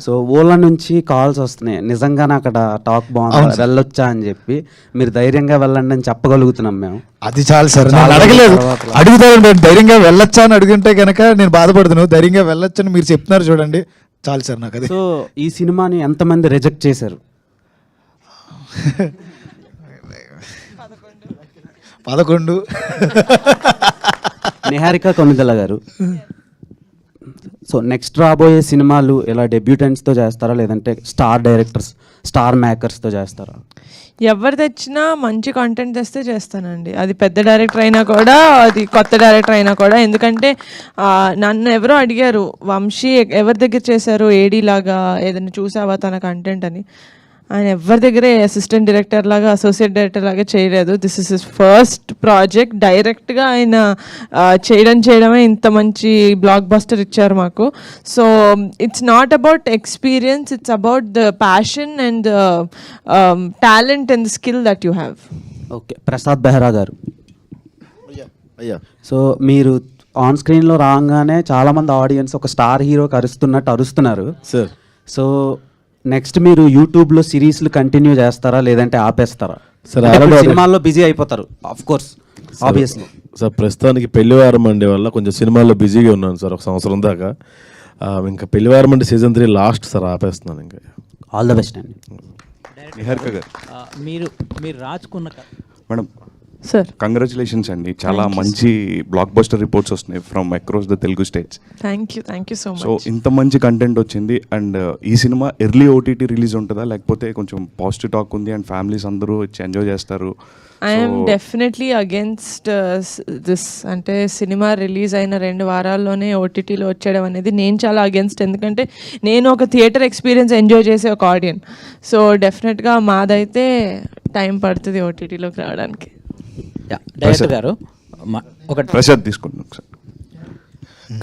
సో ఓలా నుంచి కాల్స్ వస్తున్నాయి, నిజంగానే అక్కడ టాక్ బాగుంది, వెళ్ళొచ్చా అని చెప్పి. మీరు ధైర్యంగా వెళ్ళండి అని చెప్పగలుగుతున్నాం మేము. అది చాలు సార్. అడగలేదు, అడుగుతారు ధైర్యంగా వెళ్ళొచ్చా అని అడుగుంటే కనుక నేను బాధపడుతున్నాను. ధైర్యంగా వెళ్ళొచ్చని మీరు చెప్తున్నారు చూడండి, చాలు సార్ నాకు అది. సో ఈ సినిమాని ఎంతమంది రిజెక్ట్ చేశారు? 11. నిహారిక కొనిదెల గారు, సో నెక్స్ట్ రాబోయే సినిమాలు ఇలా డెబ్యూటెంట్స్తో చేస్తారా, లేదంటే స్టార్ డైరెక్టర్స్, స్టార్ మేకర్స్తో చేస్తారా? ఎవరు తెచ్చినా మంచి కాంటెంట్ తెస్తే చేస్తానండి. అది పెద్ద డైరెక్టర్ అయినా కూడా, అది కొత్త డైరెక్టర్ అయినా కూడా. ఎందుకంటే నన్ను ఎవరో అడిగారు, వంశీ ఎవరి దగ్గర చేశారు ఏడీ లాగా, ఏదైనా చూసావా తన కంటెంట్ అని. ఆయన ఎవరి దగ్గరే అసిస్టెంట్ డైరెక్టర్ లాగా, అసోసియేట్ డైరెక్టర్ లాగా చేయలేదు. This is his first project. డైరెక్ట్గా ఆయన చేయడమే ఇంత మంచి బ్లాక్ బస్టర్ ఇచ్చారు మాకు. So it's not about experience, it's about the passion and talent and the skill that you have. Okay, Prasad Behra గారు. అయ్యా. సో మీరు ఆన్ స్క్రీన్లో రాగానే చాలామంది ఆడియన్స్ ఒక స్టార్ హీరోకి అరుస్తున్నట్టు అరుస్తున్నారు సార్. సో నెక్స్ట్ మీరు యూట్యూబ్లో సిరీస్లు కంటిన్యూ చేస్తారా లేదంటే ఆపేస్తారా? సార్ అంటే ఇప్పుడు ఆల్రెడీ సినిమాల్లో బిజీ అయిపోతారు ఆఫ్ కోర్స్ ఆబ్వియస్లీ. సార్ ప్రస్తుతానికి పెళ్లివారం అండే వల్ల కొంచెం సినిమాల్లో బిజీగా ఉన్నాను సార్, 1 సంవత్సరం దాకా. ఇంకా పెళ్లివారం అంటే సీజన్ 3 లాస్ట్ సార్, ఆపేస్తున్నాను ఇంకా. ఆల్ ద బెస్ట్ అండి. నిహారిక గారు, మీరు రాసుకున్న మేడం సార్ కంగ్రాచులేషన్స్ అండి, చాలా Thank you, మంచి బ్లాక్ బస్టర్ రిపోర్ట్స్ వస్తున్నాయి from across the Telugu states. Thank you so so much. ఇంత మంచి కంటెంట్ వచ్చింది. అండ్ ఈ సినిమా ఎర్లీ ఓటీటీ రిలీజ్ ఉంటుందా, లేకపోతే కొంచెం పాజిటివ్ టాక్ ఉంది అండ్ ఫ్యామిలీస్ అందరూ వచ్చి ఎంజాయ్ చేస్తారు? I'm definitely against this. అంటే సినిమా రిలీజ్ అయిన 2 వారాల్లోనే ఓటీటీలో వచ్చేయడం అనేది నేను చాలా అగేన్స్ట్. ఎందుకంటే నేను ఒక థియేటర్ ఎక్స్పీరియన్స్ ఎంజాయ్ చేసే ఒక ఆడియన్. సో డెఫినెట్గా మాదైతే టైం పడుతుంది ఓటీటీలోకి రావడానికి. డైరెక్టర్ గారు ఒక ప్రసాద్ తీసుకుంటున్నాం సార్.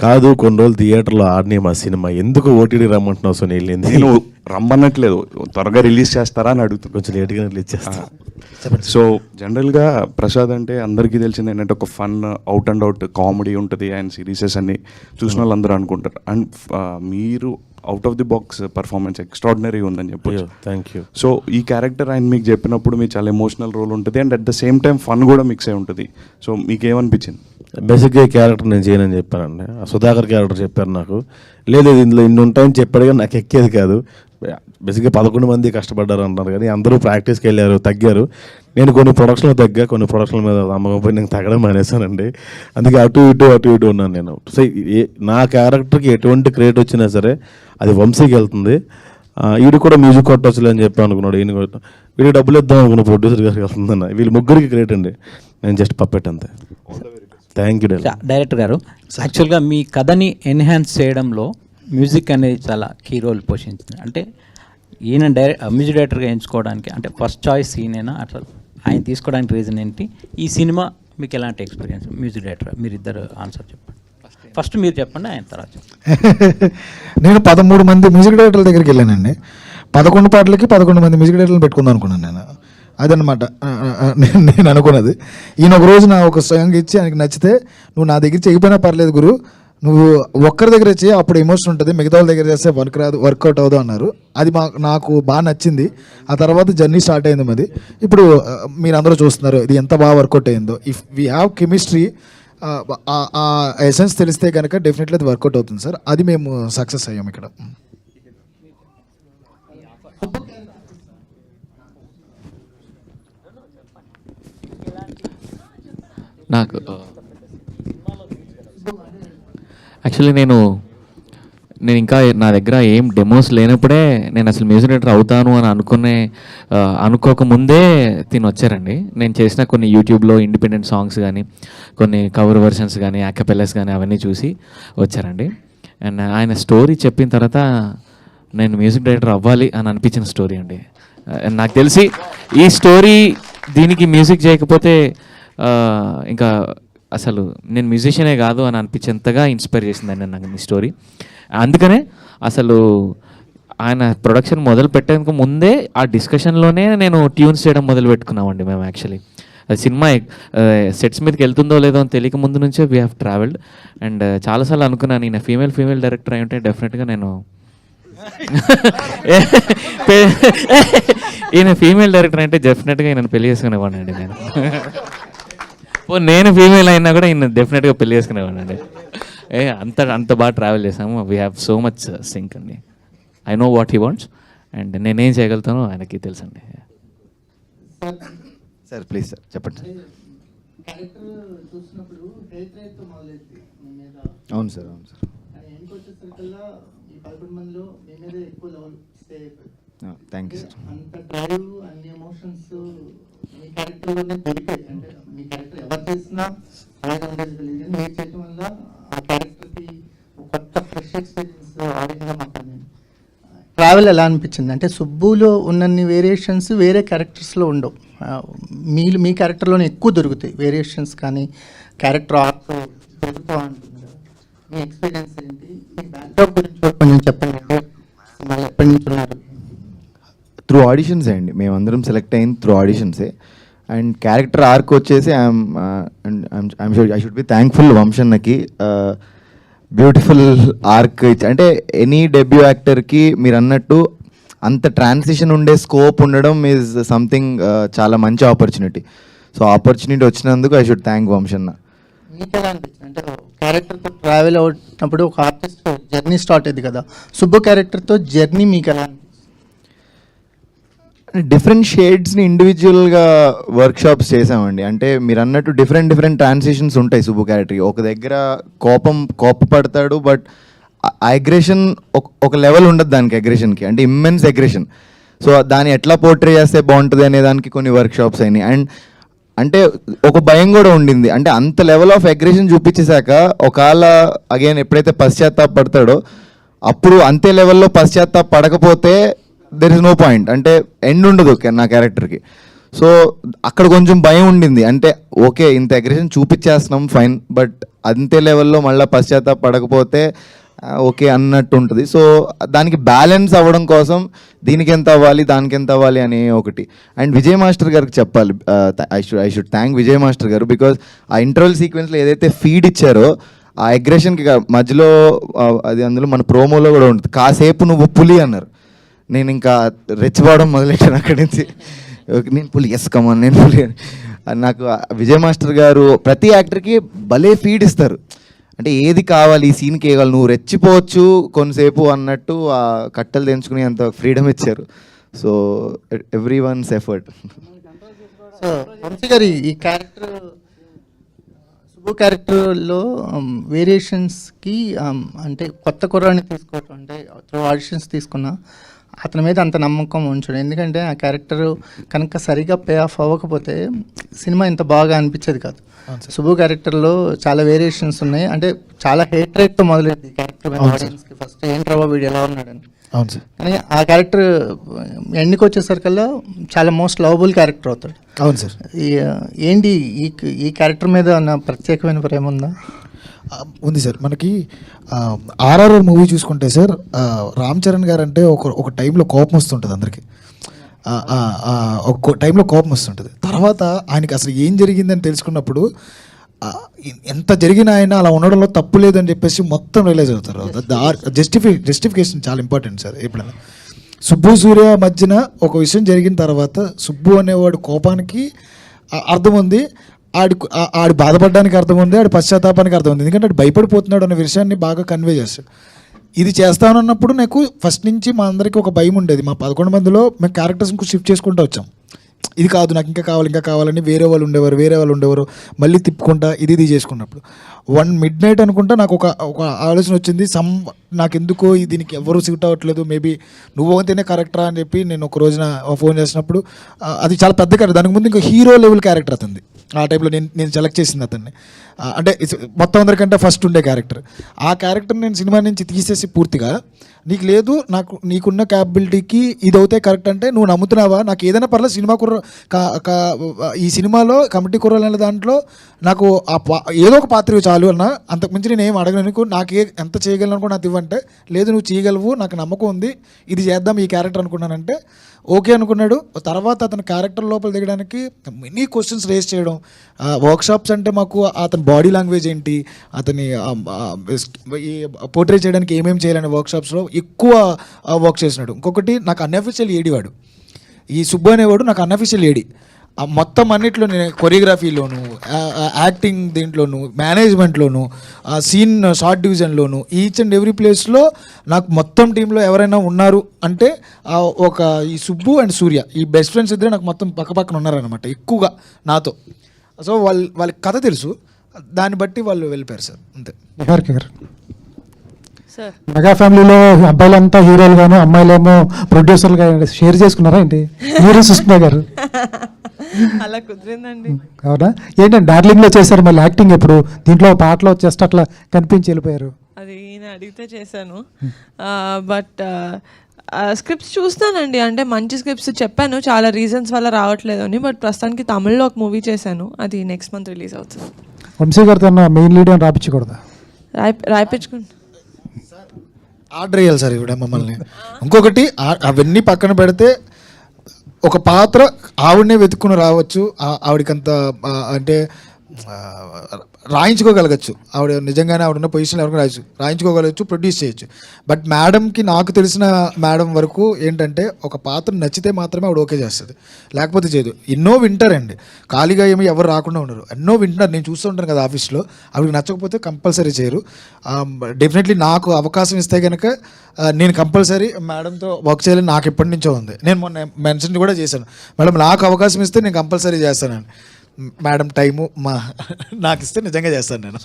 కాదు, కొన్ని రోజులు థియేటర్లో ఆడినే మా సినిమా ఎందుకు ఓటీటీ రమ్మంటున్నావు సునీల్? నేను రమ్మనట్లేదు, త్వరగా రిలీజ్ చేస్తారా అని అడుగుతాను. కొంచెం లేట్గా రిలీజ్ చేస్తా. సో జనరల్గా ప్రసాద్ అంటే అందరికీ తెలిసింది ఏంటంటే ఒక fun out and out comedy ఉంటుంది, అండ్ సిరీసెస్ అన్ని చూసిన వాళ్ళు అందరూ అనుకుంటారు. అండ్ మీరు out of the box performance extraordinary ఉందని చెప్పొచ్చు. Thank you. సో ఈ క్యారెక్టర్ ఆయన మీకు చెప్పినప్పుడు మీకు చాలా ఎమోషనల్ రోల్ ఉంటుంది, and at the same time fun కూడా మిక్స్ అయి ఉంటుంది. సో మీకేమనిపించింది? బేసిక్గా ఈ క్యారెక్టర్ నేను చేయనని చెప్పానండి. సుధాకర్ క్యారెక్టర్ చెప్పారు నాకు. లేదు ఇందులో ఇన్ని ఉంటాయని చెప్పాడు కానీ నాకు ఎక్కేది కాదు. బేసిక్గా 11 మంది కష్టపడ్డారు అంటారు కానీ అందరూ ప్రాక్టీస్కి వెళ్ళారు, తగ్గారు. నేను కొన్ని ప్రొడక్షన్లు తగ్గా, కొన్ని ప్రొడక్షన్ల మీద అమ్మకపోయి నేను తగ్గడం మానేశానండి. అందుకే అటు ఇటు ఉన్నాను నేను. సో నా క్యారెక్టర్కి ఎటువంటి క్రియేట్ వచ్చినా సరే అది వంశీకి వెళ్తుంది. వీడు కూడా మ్యూజిక్ కొట్టొచ్చులే అని చెప్పి అనుకున్నాడు. ఈయన వీడికి డబ్బులు ఇద్దాం అనుకున్న ప్రొడ్యూసర్ గారికి వెళ్తుందన్న. వీళ్ళు ముగ్గురికి క్రియేట్ అండి, నేను జస్ట్ పప్పెట్ అంతే. థ్యాంక్ యూ డైరెక్టర్ గారు. యాక్చువల్గా మీ కథని ఎన్హాన్స్ చేయడంలో మ్యూజిక్ అనేది చాలా కీ రోల్ పోషించింది. అంటే ఈయన మ్యూజిక్ డైరెక్టర్గా ఎంచుకోవడానికి అంటే ఫస్ట్ చాయిస్ ఈయనైనా అట్లా ఆయన తీసుకోవడానికి రీజన్ ఏంటి? ఈ సినిమా మీకు ఎలాంటి ఎక్స్పీరియన్స్? మ్యూజిక్ డైరెక్టర్ మీరు ఇద్దరు ఆన్సర్ చెప్పండి. ఫస్ట్ మీరు చెప్పండి, ఆయన తర్వాత చెప్పండి. నేను 13 మంది మ్యూజిక్ డైరెక్టర్ల దగ్గరికి వెళ్ళానండి. 11 పాటలకి 11 మంది మ్యూజిక్ డైరెక్టర్లు పెట్టుకుందాం అనుకున్నాను నేను. అదనమాట నేను అనుకున్నది. ఈయన ఒక రోజు నా ఒక సాంగ్ ఇచ్చి ఆయనకి నచ్చితే, నువ్వు నా దగ్గర చేయకపోయినా పర్లేదు గురు, నువ్వు ఒక్కరి దగ్గర చేయి, అప్పుడు ఎమోషన్ ఉంటుంది, మిగతా వాళ్ళ దగ్గర చేస్తే వర్కౌట్ అవ్వదు అన్నారు. అది నాకు బాగా నచ్చింది. ఆ తర్వాత జర్నీ స్టార్ట్ అయింది మాది. ఇప్పుడు మీరు అందరూ చూస్తున్నారు ఇది ఎంత బాగా వర్కౌట్ అయిందో. ఇఫ్ వీ హ్యావ్ కెమిస్ట్రీ, ఆ ఎసెన్స్ తెలిస్తే కనుక డెఫినెట్లీ అది వర్కౌట్ అవుతుంది సార్. అది మేము సక్సెస్ అయ్యాం ఇక్కడ. నాకు యాక్చువల్లీ నేను ఇంకా నా దగ్గర ఏం డెమోస్ లేనప్పుడే నేను అసలు మ్యూజిక్ డైరెక్టర్ అవుతాను అని అనుకోకముందే తిని వచ్చారండి. నేను చేసిన కొన్ని యూట్యూబ్లో ఇండిపెండెంట్ సాంగ్స్ కానీ, కొన్ని కవర్ వెర్షన్స్ కానీ, యాకపెల్లస్ కానీ అవన్నీ చూసి వచ్చారండి. అండ్ ఆయన స్టోరీ చెప్పిన తర్వాత నేను మ్యూజిక్ డైరెక్టర్ అవ్వాలి అని అనిపించిన స్టోరీ అండి. నాకు తెలిసి ఈ స్టోరీ దీనికి మ్యూజిక్ చేయకపోతే ఇంకా అసలు నేను మ్యూజిషియనే కాదు అని అనిపించేంతగా ఇన్స్పైర్ చేసిందండి నాకు ఈ స్టోరీ. అందుకనే అసలు ఆయన ప్రొడక్షన్ మొదలు పెట్టేందుకు ముందే ఆ డిస్కషన్లోనే నేను ట్యూన్స్ చేయడం మొదలు పెట్టుకున్నామండి మేము. యాక్చువల్లీ సినిమా సెట్స్ మీదకి వెళ్తుందో లేదో అని తెలియక ముందు నుంచే వీ హ్యావ్ ట్రావెల్డ్. అండ్ చాలాసార్లు అనుకున్నాను ఈయన ఫీమేల్ డైరెక్టర్ అయి ఉంటే డెఫినెట్గా నేను ఈయన ఫీమేల్ డైరెక్టర్ అంటే డెఫినెట్గా ఈయన పెళ్లి చేసుకునేవాడినండి నేను. నేను ఫీమేల్ అయినా కూడా ఈయన డెఫినెట్గా పెళ్లి చేసుకునేవాడినండి. అంత బాగా ట్రావెల్ చేసాము. We have so much sync అండి. I know what he wants and నేనేం చేయగలుగుతానో ఆయనకి తెలుసండి. సార్ ప్లీజ్ సార్ చెప్పండి. అవును సార్. Thank you sir. అంత డ్రైవ్, అన్ని ఎమోషన్స్ మీ క్యారెక్టర్లోనే దొరికాయి. అంటే మీ క్యారెక్టర్ ఎవరు చేసినా అలాగే ఉండేది తెలియదు, మీరు చేయడం వల్ల ఆ క్యారెక్టర్కి కొత్త ఫ్రెష్ ఎక్స్పీరియన్స్ ఆడియన్గా మాకు. ట్రావెల్ ఎలా అనిపించింది అంటే సుబ్బులో ఉన్నన్ని వేరియేషన్స్ వేరే క్యారెక్టర్స్లో ఉండవు. మీ క్యారెక్టర్లోనే ఎక్కువ దొరుకుతాయి వేరియేషన్స్, కానీ క్యారెక్టర్ ఆర్క్ దొరుకుతూ ఉంటుంది. మీ ఎక్స్పీరియన్స్ ఏంటి? మీ బ్యాక్డ్రాప్ గురించి కొంచెం చెప్పండి. మళ్ళీ ఎప్పటి నుంచి ఉన్నారు? త్రూ ఆడిషన్సే అండి, మేమందరం సెలెక్ట్ అయింది త్రూ ఆడిషన్సే. అండ్ క్యారెక్టర్ ఆర్క్ వచ్చేసి I'm sure I should be thankful వంశన్నకి. బ్యూటిఫుల్ ఆర్క్ అంటే ఎనీ డెబ్యూ యాక్టర్కి మీరు అన్నట్టు అంత ట్రాన్సిషన్ ఉండే స్కోప్ ఉండడం ఈజ్ సంథింగ్ చాలా మంచి ఆపర్చునిటీ. సో ఆపర్చునిటీ వచ్చినందుకు ఐ షుడ్ థ్యాంక్ వంశన్న. మీకు ఎలా అనిపించింది అంటే క్యారెక్టర్తో ట్రావెల్ అవుతున్నప్పుడు ఒక ఆర్టిస్ట్ జర్నీ స్టార్ట్ అయింది కదా, సుబ్బు క్యారెక్టర్తో జర్నీ మీకు ఎలా అనిపించింది? డిఫరెంట్ షేడ్స్ని ఇండివిజువల్గా వర్క్షాప్స్ చేసామండి. అంటే మీరు అన్నట్టు డిఫరెంట్ ట్రాన్సిషన్స్ ఉంటాయి సుబ్బు క్యారెక్టర్కి. ఒక దగ్గర కోపపడతాడు, బట్ అగ్రెషన్ ఒక లెవెల్ ఉండదు దానికి, అగ్రెషన్కి అంటే ఇమ్మెన్స్ అగ్రెషన్. సో దాన్ని ఎట్లా పోర్ట్రే చేస్తే బాగుంటుంది అనే దానికి కొన్ని వర్క్షాప్స్ అయినాయి. అండ్ అంటే ఒక భయం కూడా ఉండింది, అంటే అంత లెవెల్ ఆఫ్ అగ్రెషన్ చూపించేశాక ఒకవేళ అగైన్ ఎప్పుడైతే పశ్చాత్తాపడతాడో అప్పుడు అంతే లెవెల్లో పశ్చాత్తాపడకపోతే దెర్ ఇస్ నో పాయింట్, అంటే ఎండ్ ఉండదు నా క్యారెక్టర్కి. సో అక్కడ కొంచెం భయం ఉండింది, అంటే ఓకే ఇంత అగ్రెషన్ చూపించేస్తున్నాం ఫైన్, బట్ అంతే లెవెల్లో మళ్ళీ పశ్చాత్తాపడకపోతే ఓకే అన్నట్టు ఉంటుంది. సో దానికి బ్యాలెన్స్ అవ్వడం కోసం దీనికి ఎంత అవ్వాలి దానికి ఎంత అవ్వాలి అని ఒకటి. అండ్ విజయ్ మాస్టర్ గారికి చెప్పాలి, I should thank Vijay master గారు, బికాజ్ ఆ ఇంటర్వల్ సీక్వెన్స్లో ఏదైతే ఫీడ్ ఇచ్చారో ఆ అగ్రెషన్కి మధ్యలో అది అందులో మన ప్రోమోలో కూడా ఉంటుంది, కాసేపు నువ్వు పులి అన్నారు. నేను ఇంకా రెచ్చిపోవడం మొదలెట్టాను అక్కడి నుంచి, నేను పులి ఎస్ కమాన్ నేను పులి అని. నాకు విజయ్ మాస్టర్ గారు ప్రతి యాక్టర్కి భలే ఫీడ్ ఇస్తారు, అంటే ఏది కావాలి ఈ సీన్కి ఏ కావాలి నువ్వు రెచ్చిపోవచ్చు కొంతసేపు అన్నట్టు ఆ కట్టలు తెంచుకుని అంత ఫ్రీడమ్ ఇచ్చారు. So everyone's effort. So Vamsi garu ఈ క్యారెక్టర్ సుబ్బు క్యారెక్టర్లో వేరియేషన్స్కి అంటే కొత్త కుర్రాన్ని తీసుకోవటం, అంటే త్రూ ఆడిషన్స్ తీసుకున్నా అతని మీద అంత నమ్మకం ఉంచడం, ఎందుకంటే ఆ క్యారెక్టర్ కనుక సరిగా పే ఆఫ్ అవ్వకపోతే సినిమా ఇంత బాగా అనిపించేది కాదు. సుబ్బు క్యారెక్టర్లో చాలా వేరియేషన్స్ ఉన్నాయి, అంటే చాలా హేట్ రేట్తో మొదలైంది ఈ క్యారెక్టర్ ఆడియన్స్కి. ఫస్ట్ ఏంట్రవా వీడు ఎలా ఉన్నాడని, అవును సార్. కానీ ఆ క్యారెక్టర్ ఎండ్కి వచ్చేసరికల్లా చాలా మోస్ట్ లవబుల్ క్యారెక్టర్ అవుతాడు. అవును సార్. ఏంటి ఈ క్యారెక్టర్ మీద నా ప్రత్యేకమైన ప్రేమ ఉందా? ఉంది సార్. మనకి ఆర్ఆర్ఆర్ మూవీ చూసుకుంటే సార్, రామ్ చరణ్ గారు అంటే ఒక టైంలో కోపం వస్తుంటుంది అందరికీ, ఒక టైంలో కోపం వస్తుంటుంది. తర్వాత ఆయనకి అసలు ఏం జరిగిందని తెలుసుకున్నప్పుడు ఎంత జరిగినా ఆయన అలా ఉండడంలో తప్పు లేదని చెప్పేసి మొత్తం రియలైజ్ అవుతారు. జస్టిఫికేషన్ చాలా ఇంపార్టెంట్ సార్. ఎప్పుడైనా సుబ్బు సూర్య మధ్యన ఒక విషయం జరిగిన తర్వాత సుబ్బు అనేవాడు కోపానికి అర్థం ఉంది, ఆడి బాధపడడానికి అర్థం ఉంది, ఆడి పశ్చాత్తాపానికి అర్థం ఉంది, ఎందుకంటే ఆడు భయపడిపోతున్నాడు అనే విషయాన్ని బాగా కన్వే చేస్తాడు. ఇది చేస్తానన్నప్పుడు నాకు ఫస్ట్ నుంచి మా అందరికీ ఒక భయం ఉండేది. మా 11 మందిలో మేము క్యారెక్టర్స్ని షిఫ్ట్ చేసుకుంటూ వచ్చాం. ఇది కాదు నాకు ఇంకా కావాలని వేరే వాళ్ళు ఉండేవారు, మళ్ళీ తిప్పుకుంటా ఇది చేసుకున్నప్పుడు 1 midnight అనుకుంటా నాకు ఒక ఆలోచన వచ్చింది. నాకెందుకో దీనికి ఎవరు సూట్ అవ్వట్లేదు, మేబీ నువ్వు అయితేనే కరెక్టరా అని చెప్పి నేను ఒక రోజున ఫోన్ చేసినప్పుడు అది చాలా పెద్ద క్యారెక్టర్, దానికి ముందు ఇంకా హీరో లెవెల్ క్యారెక్టర్ అతనిది. ఆ టైంలో నేను సెలెక్ట్ చేసింది అతన్ని, అంటే మొత్తం అందరికంటే ఫస్ట్ ఉండే క్యారెక్టర్. ఆ క్యారెక్టర్ నేను సినిమా నుంచి తీసేసి పూర్తిగా నీకు లేదు, నీకున్న క్యాపబిలిటీకి ఇది అవుతే కరెక్ట్ అంటే నువ్వు నమ్ముతున్నావా, నాకు ఏదైనా పర్లేదు సినిమా ఈ సినిమాలో కమిటీ కుర్రాలనే దాంట్లో నాకు ఏదో ఒక పాత్ర చాలు అన్న, అంతకుమించి నేను ఏం అడగను, నాకే ఎంత చేయగలను అనుకో నాకు ఇవ్వంటే, లేదు నువ్వు చేయగలవు నాకు నమ్మకం ఉంది ఇది చేద్దాం ఈ క్యారెక్టర్ అనుకున్నానంటే ఓకే అనుకున్నాడు. తర్వాత అతని క్యారెక్టర్ లోపల దిగడానికి మెనీ క్వశ్చన్స్ రేస్ చేయడం, వర్క్షాప్స్ అంటే మాకు అతని బాడీ లాంగ్వేజ్ ఏంటి, అతని పోర్ట్రే చేయడానికి ఏమేమి చేయాలనే వర్క్షాప్స్లో ఎక్కువ వర్క్ చేసినాడు. ఇంకొకటి నాకు అన్అఫీషియల్ ఏడి వాడు, ఈ సుబ్బు అనేవాడు నాకు అన్అఫీషియల్ ఏడి. మొత్తం అన్నిట్లో నేను కొరియోగ్రఫీలోను, యాక్టింగ్ దీంట్లోను, మేనేజ్మెంట్లోను, సీన్ షార్ట్ డివిజన్లోను, ఈచ్ అండ్ ఎవ్రీ ప్లేస్లో నాకు మొత్తం టీంలో ఎవరైనా ఉన్నారు అంటే ఒక ఈ సుబ్బు అండ్ సూర్య ఈ బెస్ట్ ఫ్రెండ్స్ ఇద్దరే నాకు మొత్తం పక్కపక్కన ఉన్నారనమాట ఎక్కువగా నాతో. సో వాళ్ళకి కథ తెలుసు, దాన్ని బట్టి వాళ్ళు వెళ్ళిపోయారు సార్, అంతే. మెగా ఫ్యామిలీలో అబ్బాయిలంతా హీరోలు గాను అమ్మాయిలేమో ప్రొడ్యూసర్లు కానీ షేర్ చేసుకున్నారా ఏంటి మీరు సుష్మా గారు? అలా కుదిరిందండి. అవునా? ఏంటంటే డార్లింగ్లో చేశారు, మళ్ళీ యాక్టింగ్ ఎప్పుడు దీంట్లో పాటలో జస్ట్ అట్లా కనిపించి వెళ్ళిపోయారు. అది ఈయన అడిగితే చేశాను, బట్ స్క్రిప్ట్స్ చూస్తానండి, అంటే మంచి స్క్రిప్ట్స్ చెప్పాను చాలా రీజన్స్ వల్ల రావట్లేదు అని, బట్ ప్రస్తుతానికి తమిళ్లో ఒక మూవీ చేశాను, అది నెక్స్ట్ మంత్ రిలీజ్ అవుతుంది. వంశీ గారితో మెయిన్ లీడ్ అని రాపించకూడదా? రాయించుకుంటా, ఆర్డర్ వేయాలి సార్ ఇవిడ మమ్మల్ని. ఇంకొకటి అవన్నీ పక్కన పెడితే ఒక పాత్ర ఆవిడనే వెతుక్కుని రావచ్చు, ఆవిడకంత అంటే రాయించుకోగలగచ్చు, ఆవిడ నిజంగానే ఆవిడ ఉన్న పొజిషన్లో ఎవరికి రాయించుకోగలగచ్చు, ప్రొడ్యూస్ చేయొచ్చు. బట్ మేడంకి నాకు తెలిసిన మేడం వరకు ఏంటంటే ఒక పాత్ర నచ్చితే మాత్రమే ఆవిడ ఓకే చేస్తుంది, లేకపోతే చేయదు. ఎన్నో వింటారండి, ఖాళీగా ఏమి ఎవరు రాకుండా ఉండరు, ఎన్నో వింటున్నారు. నేను చూస్తూ ఉంటాను కదా ఆఫీస్లో, ఆవిడకి నచ్చకపోతే కంపల్సరీ చేయరు. డెఫినెట్లీ నాకు అవకాశం ఇస్తే కనుక నేను కంపల్సరీ మేడంతో వర్క్ చేయాలని నాకు ఎప్పటి నుంచో ఉంది. నేను మొన్న మెన్షన్ కూడా చేశాను, మేడం నాకు అవకాశం ఇస్తే నేను కంపల్సరీ చేస్తానని. మేడం టైము నాకు ఇస్తే నిజంగా చేస్తాను నేను.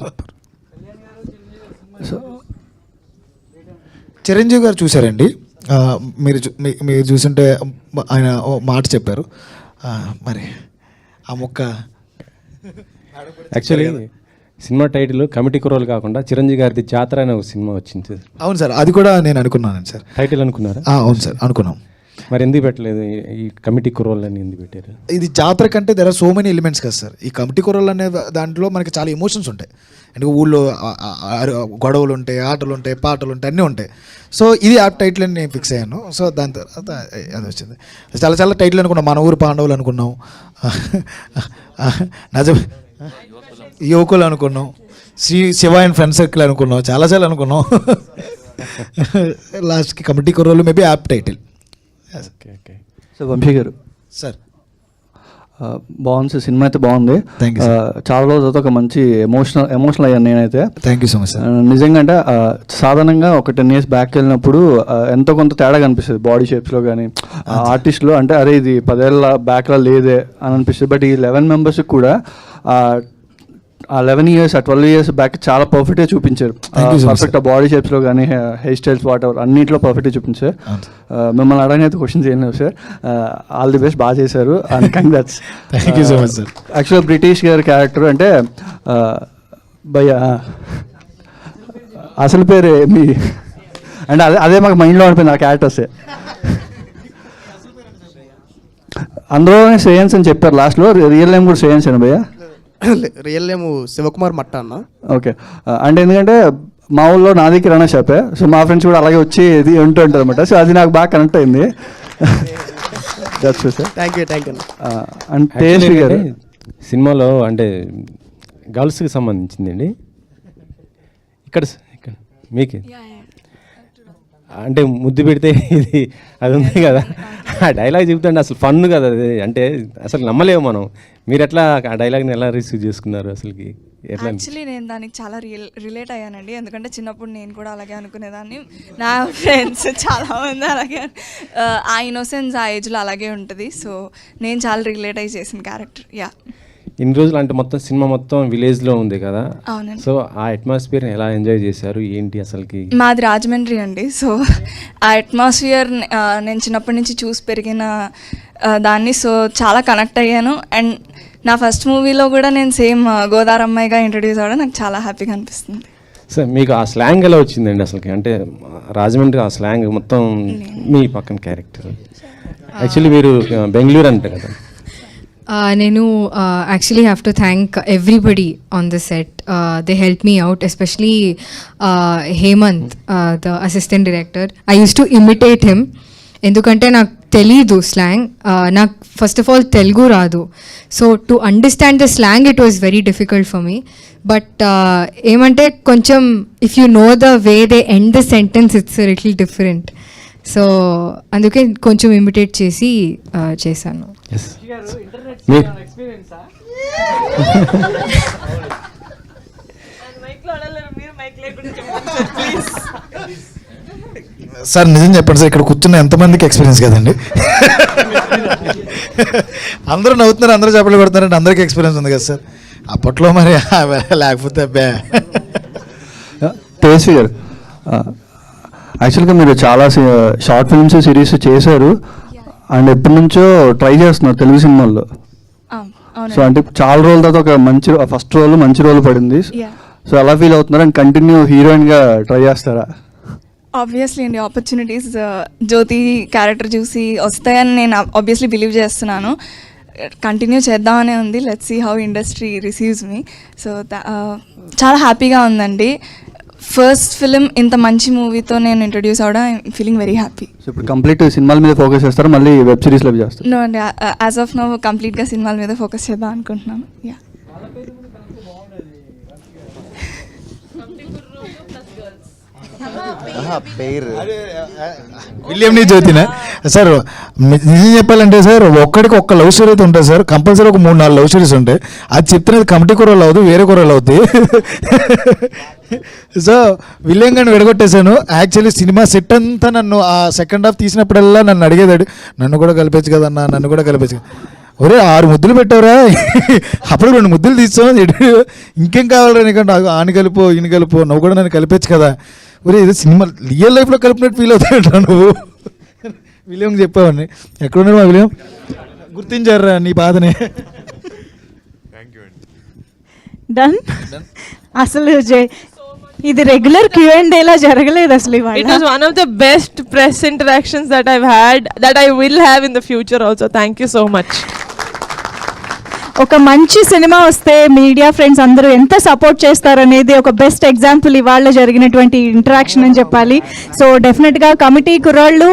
చిరంజీవి గారు చూసారండి, మీరు చూసుంటే ఆయన మాట చెప్పారు, మరి ఆ మొక్క యాక్చువల్లీ సినిమా టైటిల్ కమిటీ కుర్రోలు కాకుండా చిరంజీవి గారిది జాతర అనే ఒక సినిమా వచ్చింది సార్. అవును సార్, అది కూడా నేను అనుకున్నాను సార్. టైటిల్ అనుకున్నారా? అవును సార్, అనుకున్నాం. మరి ఎందుకు పెట్టలేదు ఈ కమిటీ కుర్రోళ్ళు అని ఎందుకు పెట్టారు? ఇది జాతర కంటే there are so many elements కదా సార్. ఈ కమిటీ కుర్రోళ్ళు అనే దాంట్లో మనకి చాలా ఎమోషన్స్ ఉంటాయి, అంటే ఊళ్ళో గొడవలు ఉంటాయి, ఆటలు ఉంటాయి, పాటలు ఉంటాయి, అన్నీ ఉంటాయి. సో ఇది ఆ టైటిల్ అని నేను ఫిక్స్ అయ్యాను. సో దాని తర్వాత అది వచ్చింది. చాలా చాలా టైటిల్ అనుకున్నాం, మన ఊరు పాండవులు అనుకున్నాం, యువకులు అనుకున్నాం, శివ అండ్ ఫ్రెండ్ సర్కిల్ అనుకున్నాం, చాలా చాలా అనుకున్నాం. లాస్ట్కి Committee Kurrollu maybe app title. So Vamsi garu sir, బాగుంది సార్, సినిమా అయితే బాగుంది. చాలా రోజుల తర్వాత ఒక మంచి ఎమోషనల్ అయ్యాను నేనైతే. Thank you so much sir. నిజంగా అంటే సాధారణంగా ఒక 10 years బ్యాక్ వెళ్ళినప్పుడు ఎంతో కొంత తేడా కనిపిస్తుంది బాడీ షేప్స్లో కానీ ఆర్టిస్ట్లో. అంటే అరే ఇది 10 ఏళ్ళ బ్యాక్లో లేదే అని అనిపిస్తుంది. బట్ ఈ 11 members కూడా ఆ 11 years, 12 years బ్యాక్ చాలా పర్ఫెక్ట్గా చూపించారు. పర్ఫెక్ట్ బాడీ షేప్స్లో కానీ హెయిర్ స్టైల్స్ వాట్ ఎవర్ అన్నింటిలో పర్ఫెక్ట్గా చూపించారు. మిమ్మల్ని అడగనైతే క్వశ్చన్స్ ఏం లేవు సార్. ఆల్ ది బెస్ట్, బాగా చేశారు and congrats. Thank you so much sir. యాక్చువల్గా బ్రిటిష్ గారి క్యారెక్టర్ అంటే భయ్యా అసలు పేరు మీ అంటే అదే మాకు మైండ్లో అనిపోయింది ఆ క్యారెక్టర్సే. అందులోనే శ్రేయన్స్ అని చెప్పారు లాస్ట్లో, రియల్ నేమ్ కూడా శ్రేయన్స్ అని భయ్యా? రియల్ నేమ్ శివకుమార్ మట్ట అన్న. ఓకే, అంటే ఎందుకంటే మా ఊళ్ళో నాది కిరాణా షాపే, సో మా ఫ్రెండ్స్ కూడా అలాగే వచ్చి ఇది ఉంటూ ఉంటారు అనమాట. సో అది నాకు బాగా కనెక్ట్ అయింది. Thank you. అంటే సినిమాలో అంటే గర్ల్స్కి సంబంధించిందండి ఇక్కడ మీకు అంటే ముద్దు పెడితే ఇది అది ఉంది కదా, ఆ డైలాగ్ చెబుతుంటే అసలు ఫన్ కదా అది, అంటే అసలు నమ్మలేము మనం. మీరు ఎట్లా ఆ డైలాగ్ని ఎలా రిసీవ్ చేసుకున్నారు అసలుకి? ఎట్లా? యాక్చువల్లీ నేను దానికి చాలా రిలేట్ అయ్యానండి, ఎందుకంటే చిన్నప్పుడు నేను కూడా అలాగే అనుకునేదాన్ని, నా ఫ్రెండ్స్ చాలామంది అలాగే, ఆ ఇన్నోసెన్స్ ఆ ఏజ్లో అలాగే ఉంటుంది. సో నేను చాలా రిలేట్ అయ్యి చేసిన క్యారెక్టర్. యా, ఇన్ని రోజులు అంటే మొత్తం సినిమా మొత్తం విలేజ్లో ఉంది కదా, అవునండి. సో ఆ అట్మాస్ఫియర్ని ఎలా ఎంజాయ్ చేశారు ఏంటి అసలుకి? మాది రాజమండ్రి అండి. సో ఆ అట్మాస్ఫియర్ నేను చిన్నప్పటి నుంచి చూసి పెరిగిన దాన్ని, సో చాలా కనెక్ట్ అయ్యాను. అండ్ నా ఫస్ట్ మూవీలో కూడా నేను సేమ్ గోదారమ్మాయిగా ఇంట్రడ్యూస్ అవ్వడం నాకు చాలా హ్యాపీగా అనిపిస్తుంది. సార్ మీకు ఆ స్లాంగ్ ఎలా వచ్చిందండి అసలుకి? అంటే రాజమండ్రి ఆ స్లాంగ్ మొత్తం మీ పక్కన క్యారెక్టర్. యాక్చువల్లీ మీరు బెంగళూరు అంట కదా. నేను actually have to thank everybody on the set. They help me out, especially Hemanth, the assistant director. I use to imitate him, ఎందుకంటే నాకు తెలీదు స్లాంగ్. నాకు ఫస్ట్ ఆఫ్ ఆల్ తెలుగు రాదు, so to understand the slang it was very difficult for me. But ఏమంటే కొంచెం if you know the way they end the sentence it's little different. So అందుకే కొంచెం imitate చేసి చేశాను. సార్ నిజం చెప్పండి సార్, ఇక్కడ కూర్చున్న ఎంతమందికి ఎక్స్పీరియన్స్ కదండి? అందరూ నవ్వుతున్నారు, అందరూ చెప్పలు కొడుతున్నారంటే అందరికీ ఎక్స్పీరియన్స్ ఉంది కదా సార్. అప్పట్లో మరి లేకపోతే అబ్బా. తేజస్వి గారు, యాక్చువల్గా మీరు చాలా షార్ట్ ఫిల్మ్స్ సిరీస్ చేశారు అండ్ ఎప్పటి నుంచో ట్రై చేస్తున్నారు తెలుగు సినిమాల్లో. సో అంటే చాలా రోజుల తర్వాత ఒక మంచి ఫస్ట్ రోల్ మంచి రోల్ పడింది. సో ఎలా ఫీల్ అవుతున్నారు అండ్ కంటిన్యూ హీరోయిన్గా ట్రై చేస్తారా? ఆబ్వియస్లీ అండి, ఆపర్చునిటీస్ జ్యోతి క్యారెక్టర్ చూసి వస్తాయని నేను ఆబ్వియస్లీ బిలీవ్ చేస్తున్నాను. కంటిన్యూ చేద్దామనే ఉంది. Let's see how industry receives me. So చాలా హ్యాపీగా ఉందండి. ఫస్ట్ ఫిలిం ఇంత మంచి మూవీతో నేను ఇంట్రడ్యూస్ అవడం I'm feeling very happy. So ఇప్పుడు కంప్లీట్ సినిమాల మీద ఫోకస్ చేస్తారు, మళ్ళీ వెబ్ సిరీస్లో చేస్తారు? నో అండి, యాజ్ ఆఫ్ నో కంప్లీట్గా సినిమాల మీద ఫోకస్ చేద్దాం అనుకుంటున్నాను. యా. పేరు విలియం జ్యోతినా సార్? నిజం చెప్పాలంటే సార్, ఒక్కడికి ఒక్క లవ్ స్టోరీ అయితే ఉంటుంది సార్, కంపల్సరీ ఒక 3-4 లవ్ స్టోరీస్ ఉంటాయి. అది చెప్తున్నది కమిటీ కూరలు అవుతుంది, వేరే కూరలు అవుతాయి. సో విలియం గారిని విడగొట్టేశాను. యాక్చువల్లీ సినిమా సెట్ అంతా నన్ను ఆ సెకండ్ హాఫ్ తీసినప్పుడల్లా నన్ను అడిగేదాడు, నన్ను కూడా కలిపేచ్చు కదన్నా, నన్ను కూడా కలిపేచ్చు. ఒరే 6 ముద్దులు పెట్టావురా, అప్పుడు 2 ముద్దులు తీస్తావు, ఇంకేం కావాలరా నీకంటే ఆని కలిపో ఈయన కలిపో, నువ్వు కూడా నన్ను కలిపేచ్చు కదా. ఒరే ఇది సినిమా రియల్ లైఫ్లో కలిపినట్టు ఫీల్ అవుతాయంటా నువ్వు. విలియం చెప్పావని. ఎక్కడున్నారు మా విలియం? గుర్తించారా నీ బాధని? డన్. అసలు ఇది రెగ్యులర్ Q&A లా జరగలేదు అసలు ఇవాళ. It was one of the best press interactions that I've had, that I will have in the future also. Thank you so much. ఒక మంచి సినిమా వస్తే మీడియా ఫ్రెండ్స్ అందరూ ఎంత సపోర్ట్ చేస్తారనేది ఒక బెస్ట్ ఎగ్జాంపుల్ ఇవాళ జరిగినటువంటి ఇంటరాక్షన్ అని చెప్పాలి. సో డెఫినెట్గా కమిటీ కుర్రాళ్ళు